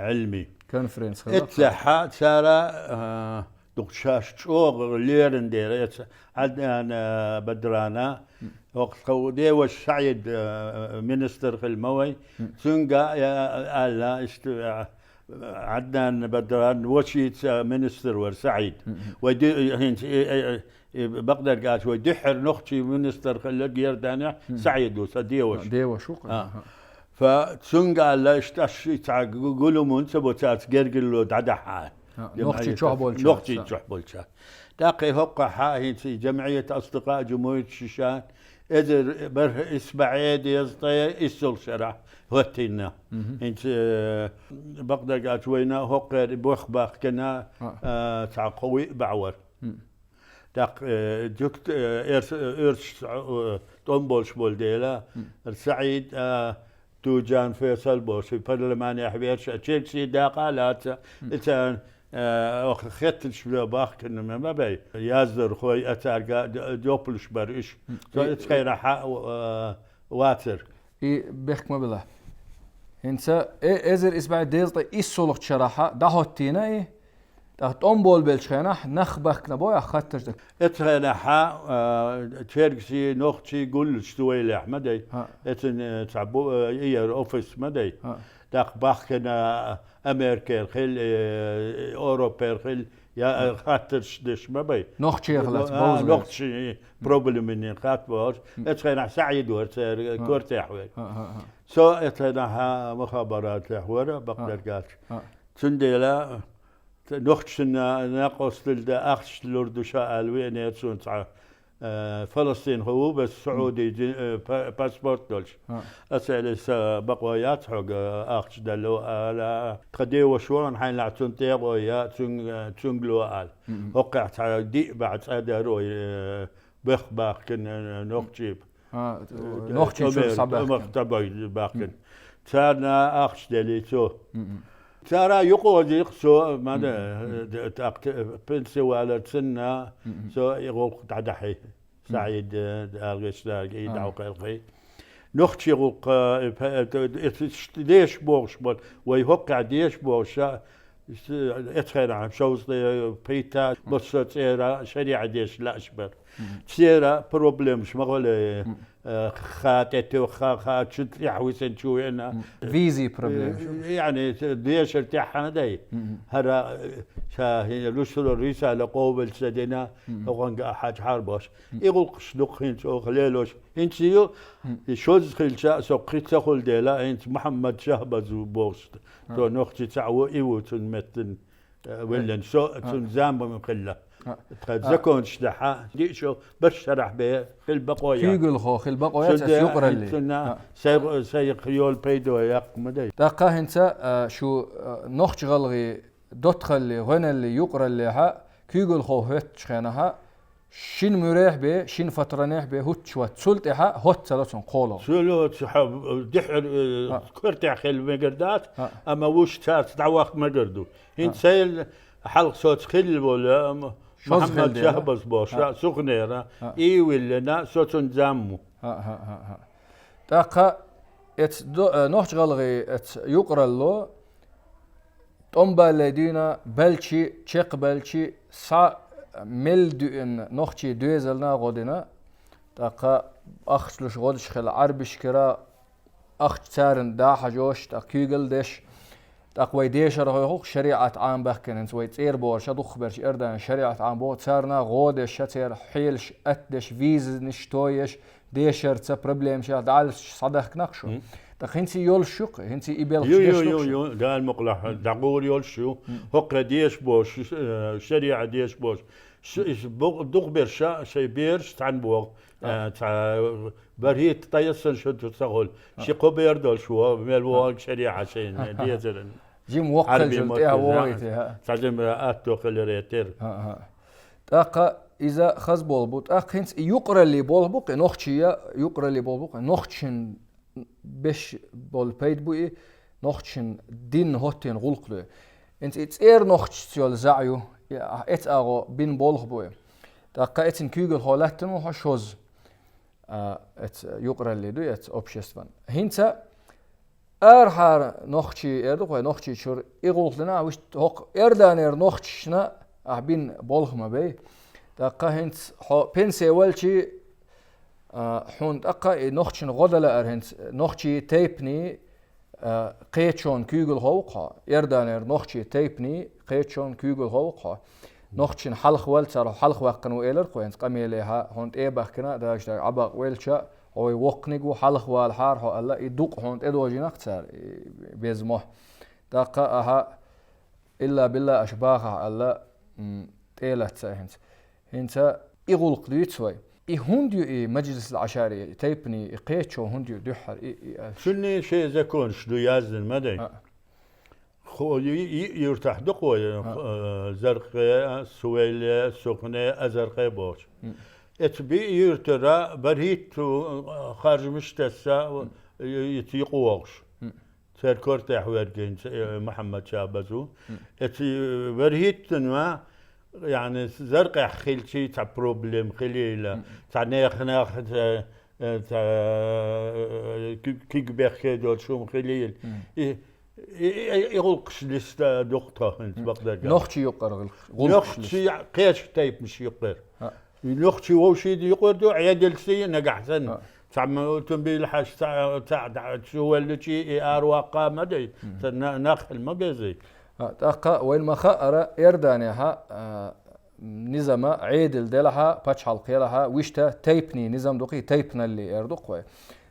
علمي كونفرنس اتلحا سارة دكشاش شوغ ليرن دير عدنان بدرانا وقت دي والسعيد منستر في الموي سنقا يا الله عدنان بدران وشيت منستر ورسعيد ودي بقدر قالت ودحر نختي منستر خلى جيردانع سعيد وصديوش ديوش فسنقا لا اشتاش يقولوا منسبوتات جرجلو دعدحها نختي تشحبولشا نختي تشحبولشا تاقي هقا حاهي جمعية أصدقاء جمهورية الشيشان إذا بره إسبعيد يزطي إسول شرع هوتينا انت بقدر قالت وينا هقا بوخباخ كنا تاع قوي بعور داق جكت إرش طنبولش بولديلا سعيد توجان فيصل بوش في برلمان يحبيرش تشيلسي داقالات إنسان خدتش باخ كنا ما بي يازر خوي اتارقا دوبلش بريش تخير حق واتر اي بيخك ما بلا انسا ازر اسبع ديزطي اسولخ شراحه دهوتينا اي تقوم بول بالشينا نخبخ نبويا خاطرش اتخير حق تشيركسي نوختي قول شتوي احمدي اتن تعبو اير اوفيس مدي داق باخنا امريكا خل اوروبا خل يا خاطرش دش ما بي نوختي خلاص بوز نوختي بروبلم من خاطر اتخير سعيد ورت كورت حوي سو اتنا مخابرات حوار بقدر قال تنديلا نوختنا ناقص لدا اخش لوردو شاء وين يتسون فلسطين هو بس سعودي باسبورت دولش أسأل بقويات حق أخش دلو على قدي وشون حين لعتون تيغو يا تونغلو آل وقعت على دي بعد أدروي بخ كن نوختيب نوختيب شو صباح مختبي باكن تانا أخش دليتو ترى يقول يقصو ماذا بنسو على سنة سو يقول تعدحي سعيد أرجس لاقي دعوق القي نختي يقول ديش بوش بول ويوقع ديش بوش اتخيل عن شوز بيتا بس تيرا شريعة ديش لا أشبر تيرا بروبلمش ما قول خاتتو خات شد يحوسن شو هنا فيزي بروبلم يعني ديش ارتاح هذا هذا شاهي رسل الرسالة قوبل سدنا وقن حاج حربوش يقول قشدق هنت خليلوش انت يو شوز خلشا سقيت خل ديلا انت محمد شهبز بوست تو نختي تعو ايو تنمتن ولن سو تنزام بمقله تذكرون شدحا دي شو بشرح به خل بقويا كيقول خو خل بقويا يقرا لي سيق يول بيدو يق مدي دقه انت شو نخش غلغي دتخل لي غنى اللي يقرا لي ها كيقول خو هت شخنها شين مريح به شين فترنيح به هوت شو تسلتها هوت ثلاثون قولو سلو تحب دحر كرتع خل مقردات اما وش تاس دعوق مقردو انت سيل حلق صوت خل ولا محمد شهبز بوشا سخنيرة اي ولنا صوتون زامو دقه ات نخش غلغي ات يقرا له طنبا لدينا بلشي تشيق بلشي سا مل دون نختي دوزلنا غودنا دقه اخشلش غودش خل عربش كرا اخش تارن دا حجوش دا كيغل دش دقوي ديش رهوخ شريعة عام بحكن انت وي تير بور شدو خبرش اردان شريعة عام بو تارنا غودش شتير حيلش اتدش فيز نشتويش ديشر تا بروبليم شا دالش صدق نقشو دخنتي يول شوق هنتي ايبل يو دا المقلح دقول يول شو هق ديش بوش شريعة ديش بوش دوغ برشا شي بيرش تاع بوغ تاع بريت طيسن شو تسغل شي قبير دول شو مال بوغ شريعة شي ديزر جي موقل جلتها وغيتها تعلم اتو خلريتر دقه اذا خز بولبوت هنت يقرا لي بولبوق نوختشيا يقرا لي بولبوق نوختشن بش بول بيد بوي نوختشن دين هوتين غلقلو انت اتير نوختشتيول زعيو ات اغو بين بولغ بوي دقا اتن كيغل هولاتن وحشوز ات يقرا اللي دو ات اوبشستفان هينتا ارحار نوختشي اردو نوختشي شور اغلقلنا وش هوق اردانير نوختشنا بين بولغ ما بي دقا هينت بنسي والشي حون دقا نوختشن غدلا ارهنت نوختشي تيبني قيتشون كيغل هوقها اردانير نوختشي تيبني قيتشون كيغل هوقها نوختشن حلخ والتر حلخ وقنو ايلر قوينت قميلها هونت ايبخ كنا داش عبق ويلشا او وقنيغو حلخ والحار هو الله يدوق هونت ادوجي نختار بيزمو دقا اها الا بالله اشباها الله تيلت هنت يغلق ديتسوي هنديو مجلس العشائري تيبني قيتشو هنديو دحر شنو شيء زكون شدو يازن مدي خو يرتاح دقوي زرقاء سويلة سخنة أزرقاء بوش اتبي يرترا بريت خارج مشتسا يتيقوش تركورت احوارجين محمد شابزو اتي بريت ما يعني زرقاء خلشي تاع بروبليم خليله تاع ناخ كيك بيخي دول شوم خليل يغلقش لستا دكتور انت بقدر نوختشي يقر نوختشي قيش تايب مش يقر نوختشي وشي يقر دو عيدلسي نقحسن تاع تنبي الحاج تاع شو اللي شي ارواقه مدي ناخل مجازي دقا وين ما خأر إردانيها نظام عيدل دلها باتش حلقيلها ويشتا تيبني نظام دقي تيبنا اللي إردقوي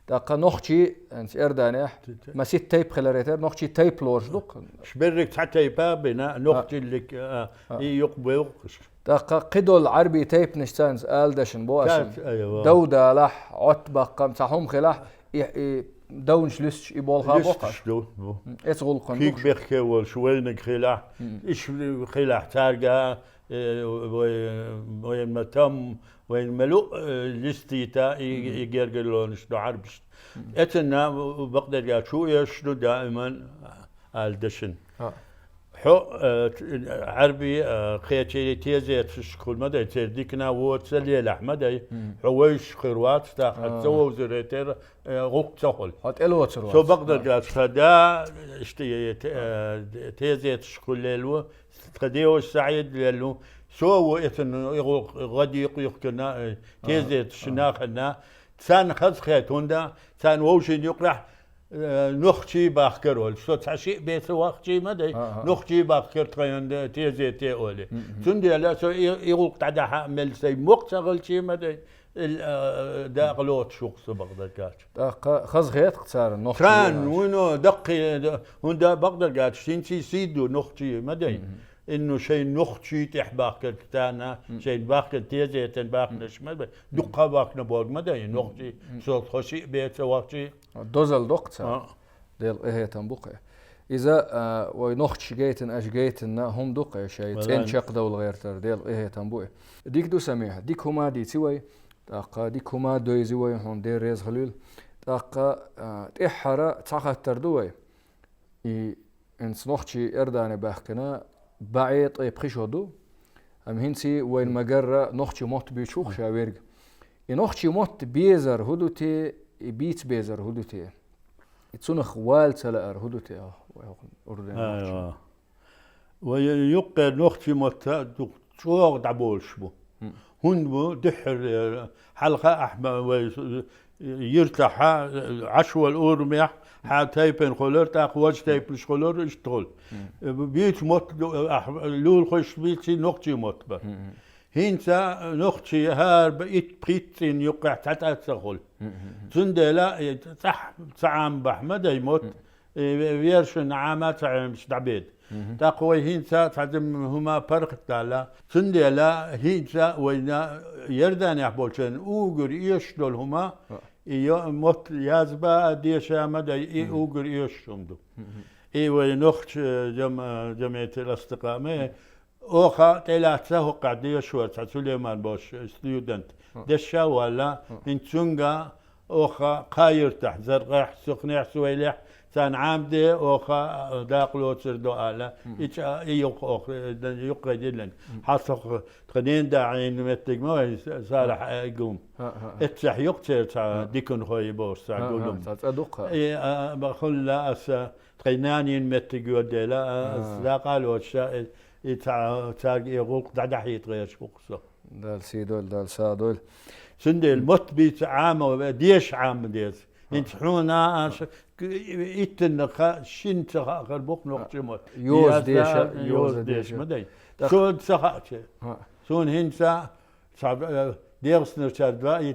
دقا نوختشي انت إردانيح ما سيت تيب خلاريتر نوختشي تيب لورج دق شبرك تاع تيبا بنا نوختشي اللي يقبل دقا قدول عربي تيب نشتانز آلدشن بواشن دودة لح عتبة قم تاعهم خلاح دونش لسش يبولها بقى اتغل قندوق كيك بيخي وشوينك خلاح ايش خلاح تارجا وين ما تم وين ملو لستيتا يجرجلون شنو عربش اتنا بقدر قال شو يشنو دائما الدشن حو عربي خيتي تيزيت في الشكل مدى ترديكنا وتسلي لحمدي حويش خيروات تاخذ سو وزريتر غوق تخل هات الوتر سو بقدر قال فدا اشتي تيزيت الشكل ليلو تقديو السعيد ليلو سو اتن غادي يقنا تيزيت شناخنا ثان خذ خيتوندا ثان ووشين يقرح نختي باخكرول شو تعشي بيت وقتي مدى نختي باخكر تغيان تيزي تيولي تندي لا سو يغلق تعدا حامل سي مقتغل شي مدى داغلوت شوق بقدر كات خزغيت قصار نختي كان وينو دقي هوندا بقدر كات شينتي سيدو نختي مدى انه شيء نختي تحباك تانا شيء باك تيزي تنباك نشمل دقه باك نبوغ مدى نختي صوت خشي بيت وقتي دوزل دقت ديل ايه تنبقى اذا ونختش جيتن اش جيتن هم دقه شيء تين شق دول غير تر ديل ايه تنبقى ديك دو سميح ديك هما دي تسوي دقه ديك هما دو زوي هون دير ريز خليل دقه تحرا تاخت دوي اي انس نختشي ارداني باخكنا بعيد طيب خشودو ام هنسي وين مجرة نختشي موت بيشوخ شاويرج نختشي موت بيزر هدوتي بيت بيزر هدوتي تسونخ والتلأر هدوتي أردن أيوة ويقع نختي مت شو دعبول شبو هندبو دحر حلقة أحمد يرتاح عشوة الأورميح حتى خلور تاخوج تايب خلور اشتغل بيت موت لول خوش بيتي نختي موت بر هينسا نختي هار بقيت بريتين يقع تاتا تسخل تندلا صح تعام بحمد يموت ويرشن عامات مش دعبيد تقوي هينسا تعدم هما فرق تالا تندلا هينسا وينا يردان يحبولشن اوغر يشدل هما موت يازبا ديشا مدى اوغر يشمدو وينخت جمعية الاستقامة اوخا تلاتة هو قاعد يشور سليمان بوش ستودنت دشا ولا انتونغا أوخا قايرتح زرقح سخنح سويلح تان عامدة أوخا داقلو تسردو آلا إيش يوق أوخ يوق جدا حصق تقدين داعين متجمع صالح يقوم اتسح يقتل تاع ديكون خوي بوس تاع قولهم إيه بقول لا أس تقينانين متجوا دلا لا قالوا الشاء تاع يقول دحيت غير شوقصه دال سيدول دال سادول سندل مت بيت عام ديش عام ديز انت حونا إتن شنت غربوك نقطة مت يوز ديش مدي سود سخات سون هنسا صعب ديرس نرشاد بقى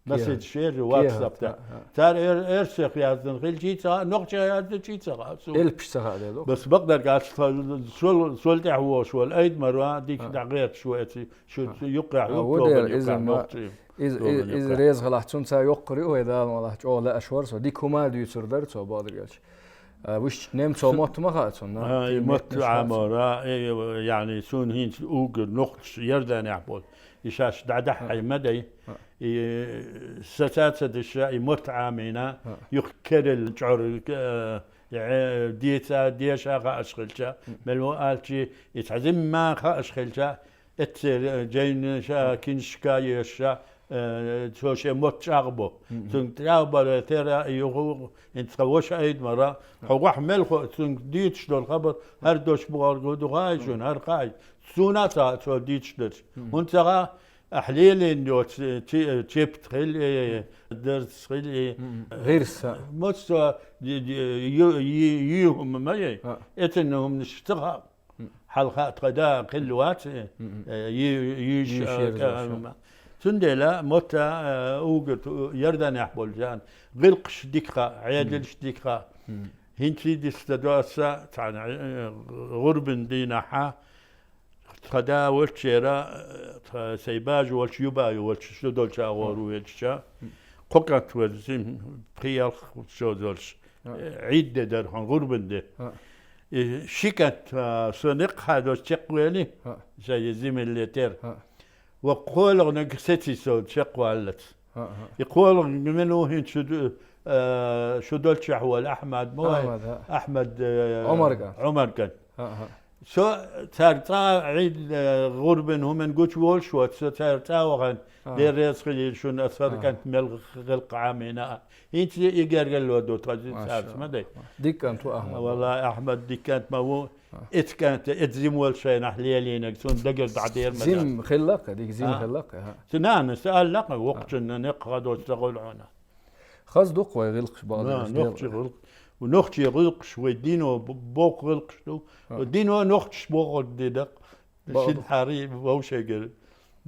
مسج شير واتساب تار ارسخ يازن غير جيتا نقطة يازن جيتا البش سخات بس بقدر قاعد سول تعوش شو الأيد مرة ديك دعيت شو يقع إذا ريز غلطون سا يقري وإذا ما لحج أولا أشوار سو ديك هما ديوتر در سو بعد قالش وش نم سو مات ما خاطون مات عمارة يعني سون هين أوجر نقش يردان يعبود يشاش دعدح مدي ستات الشيء متعامنا يخكر الجعر ديتا ديشا خاشخلشا ملو قالتي يتعزم ما خاشخلشا اتر جين شا كنشكا يشا توشي متشاغبو تنتراوبر ترى يغو انت وش ايد مرة حوح ملخو تنك دول خبر هر دوش بغار قدو غايشون هر قاي سوناتا تو ديتش دوش منتغا أحليل إنه تشيب تخيل درس تخيل غير الساعة مستوى يهم ما يي إتنهم نشتغل حلقات قدا قلوات يش سندلا متى أوجت يردن يحبل جان غلقش دقة عيادلش دقة هنتي دستدوسا تاع غرب دينها خدا والشيرا سيباج والشيوبا والشو دولشا ورويتشا قوكات وزم بريال شو دولش عيد درهم غربن ده شيكات سنق هذا شقوالي زي زميل لتر وقول نقصتي سود شقوالت يقول منو هين شو دولشا هو الأحمد مو أحمد عمر كان شو ترتا عيد غربن هم نقول وول شو ترتا وغن دير رزق شون أصفر كانت ملغ غلق عامنا أنت يقرقل له دو تجد سارس ما دي ديك كانت أحمد والله أحمد ديك كانت ما هو إت كانت إتزم ولا شيء نحليلينك سون دقر بعدين زم خلقة ديك زم خلقة سنان سأل لقى وقت إن نقعد واشتغل عنا خاص دق ويغلقش بعض نقش غلق ونختي غلق شوي دينو بوق غلق شو ودينو نختش بوق ديدق شد حريب ووشة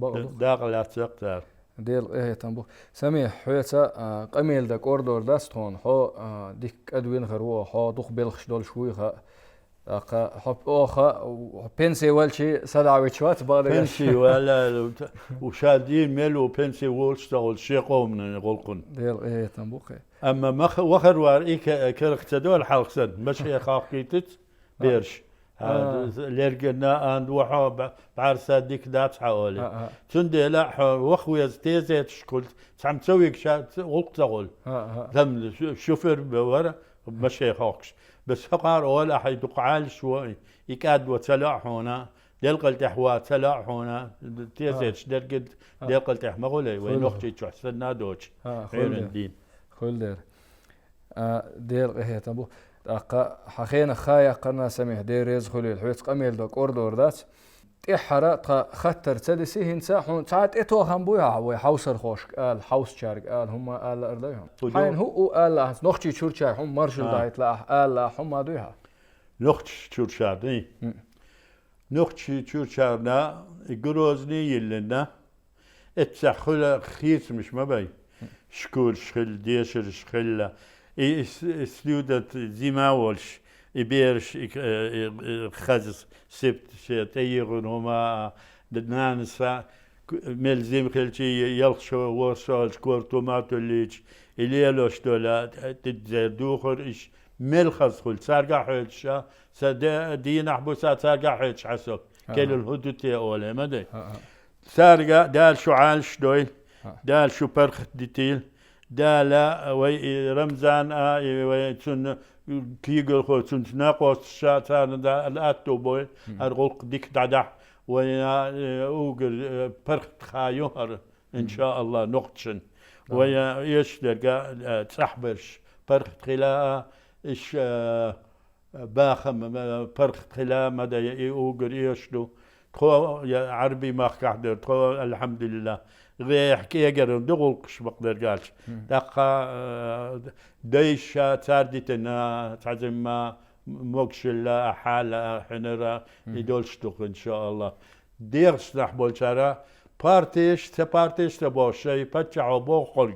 قل داق لا تقدر ديل إيه تنبو سميح حياتا قميل دك أوردور داستون حو ديك أدوين غروا حو دق بلخش دول شوي خا حب أوخا بنسي والشي سدع وشوات بعد بنسي ولا وشادين ملو بنسي والشتغل شيقو من غلقن ديل إيه تنبو أما مخ وخر واريك كرختدول حلقسن مش هي خاقيتت بيرش لرجنا أند وحاب بعرسة ديك دات حوالي تندي لا وخوي تيزت شكل تعم تسوي شات غلط تقول ثم شوفر بورا مش هي خاقش بس فقار ولا حيدق عال شوي يكاد وتلع هنا دلقل تحوا تلع هنا تيزت درجد دلقل تحما غولي وين أختي تحسن دوتش عين الدين خل دير دير هي تبو أقا حخينا خايا قرنا سميح دير يزخل الحويت قميل دوك أوردور ذات تحرا خطر تدسي هنسا حون ساعات إتو خنبويها ويحوصر خوش قال حوص شارك قال هم قال أردوهم حين هو قال نختي شور شار هم مرشل دايت لا قال هم دويها نختي شور شار ني نختي شور شارنا يقروزني يلنا اتسخل خيس مش مبين شكول شخل ديشر شخل سلودة زيما ولش يبيرش خزس سبت تيغن هما دنانسا ملزم خلشي يلخشو ورشال كورتو ماتوليش إليلوش دولا تتزردوخر إش ملخص خل سارقا حيتشا سدا دين أحبوسات سارقا حيتش حسب كل الهدوتي أولي مدي سارقا دال شعال شدوي دال شو برخت ديتيل دالا وي رمزان وي تون كيغل خو تون ناقوس شاتان دا الاتو بوي ارغلق ديك دعدع ويا اوغر برخت خايوهر ان شاء الله نقطشن ويا ايش لقى تحبرش برخت خلا ايش باخم برخت خلا مدى اوغر ايشلو تخو يا عربي ما قاعد تخو الحمد لله غير كي يقدر دغول قش بقدر قالش دقا ديش تاردتنا تعزم ما موكشلا حالة حنرا يدولشتوك ان شاء الله دير سلاح بولشارا بارتيش تبوشي بتشعو بوخل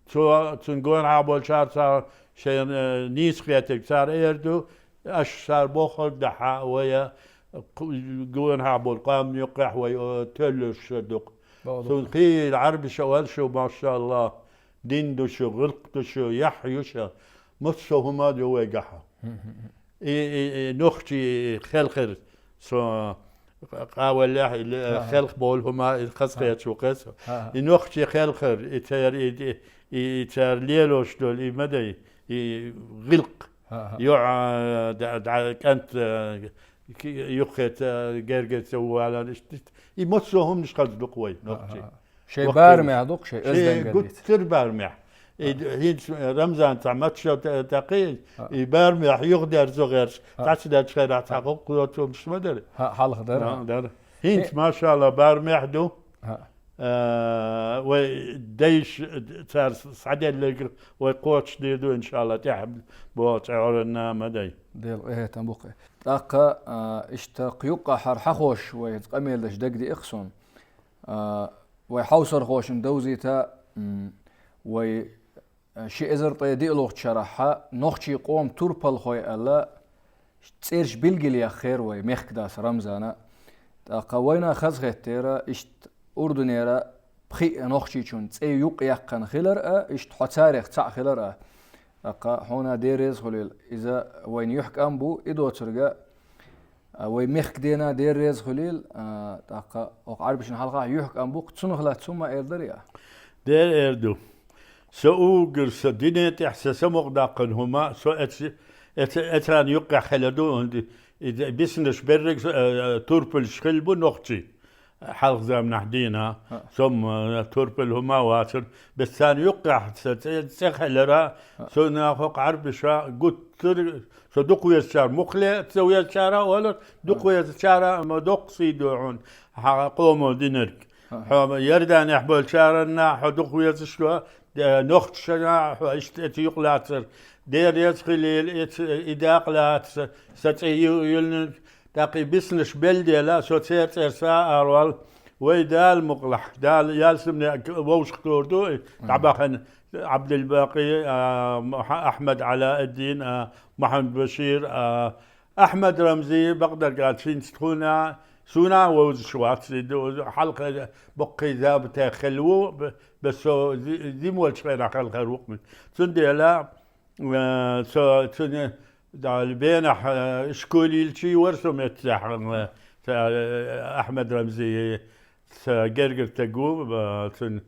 تو تنقون عبولشار صار شيء نيس خياتك صار ايردو اش صار بوخل دحا ويا قون عبول قام يقح ويتلش دق سنقي العرب شوال شو ما شاء الله دين دو شو غلق دو شو يحيو شو مصو هما دو ويقحا نختي خلخر سو قاول خلق بول هما خسقيت شو قيس نختي خلخر يتار ليلوش دول مدى غلق كانت يخت جرجت سوالا يمصوهم مش قصدوا قوي نقطي شيء بارمع دوق شيء قلت بارمع هين رمزان تعمتش تقي بارمع يقدر زغيرش تعسد خير تعقق قوتهم مش مدري حال خضر هين ما شاء الله بارمع دو وديش صار صعدين وقوتش ديدو ان شاء الله تحب بوت عورنا مدي ديل ايه تنبقي تاقا اشتاق يقع حرحخوش ويتقميل دش دقدي اخصون ويحوصر خوش دوزي تا وي شي ازر طيدي لوخت شرحها نوخشي قوم توربل خوي الا تسيرش بلقل يا خير وي ميخك داس رمزانا تاقا وينا خزغت تيرا اشت أردنيرا بخي نوخشي چون تسي يوق يقن خلر اشت حتاريخ تاع خلر اقا هنا ديريز خليل اذا وين يحكم بو ادو ترجع وي مخك دينا ديريز خليل اقا عربش الحلقه يحكم بو تصنخ لا ثم ايردريا دير اردو سو قرص دينت احساس مقداقن هما سو اتران يقع خلدو عندي اذا بيسنش برك توربل شخلبو نوختي حلق زام نحدينا ثم توربل هما واتر بس ثاني يقع سخلرا سونا فوق عربشا قلت صدقوا يسار مخلي تسوي يسارا ولا دقوا يسارا ما دق سيدوعون قوموا دينرك يردان يحبل شارنا حدقوا يسشوا نخت شنا اشت يقلاتر دير يسخليل إداقلات ستيل تاقي بسنش بلدي لا سوتير ترسا أرول ويدال مقلح دال يالسمني ووش خطوردو طبعا عبد الباقي أحمد علاء الدين محمد بشير أحمد رمزي بقدر قال فين تكون سونا ووز شوات حلقة بقي ذاب تخلو بس دي مول شوية حلقة رقم تندي لا سو دال بين شكولي الشي ورسم يتسح أحمد رمزي جرجر تجوب تن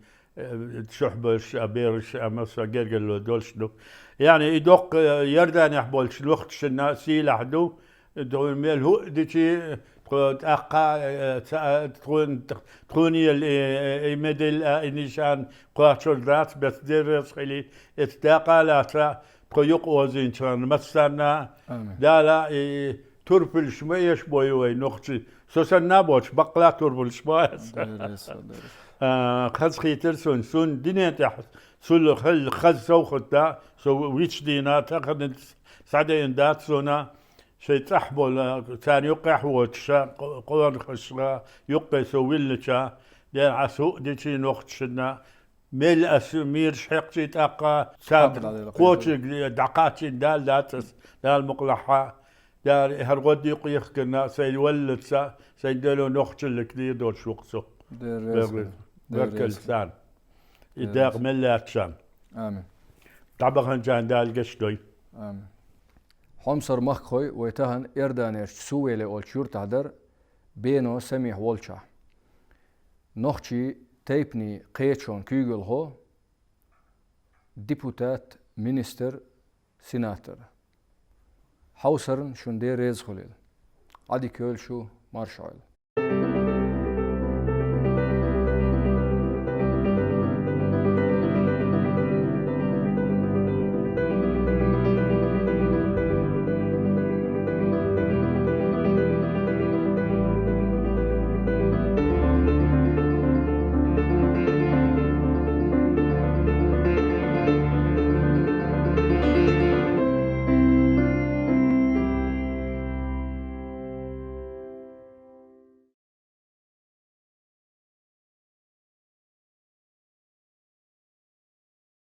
تشحبش أبيرش أمس جرجر دولشلو يعني يدق يردان يحبولش الوقت شنا سيل حدو دول ميل هو ديتي تقا تكوني المدل النشان قاتل ذات بس درس خلي اتداقا لا قيوق وزين كان مثلا دالا تربل شميش بوي نقطي سوسن نابوش بقلا تربل شمايش خز خيتر سون دينا تحت سول خز سوختا سو ويتش دينا تاخد سعدين دات سونا شي تحبل ثاني يقع وتشا قوان خشغا يقع سويلتشا دير عسو ديتي نقط شنا ميل اسمير شحقتي تاقا ساب قوت دقاتي دال داتس دال مقلحه دار هرغد يقيخ كنا سيولد سيدلو نقط الكدير دول شوقسو دير سان يداق ملاتشان امين طبعا جان دال قشدوي امين حمصر مخخوي ويتهن إردانيش سويلي أول شور تهدر بينو سميح والشا نخشي تيبني قيتشون كيغل هو ديبوتات مينستر سيناتر حوسرن شون دي ريز خليل عدي كيول شو مارشال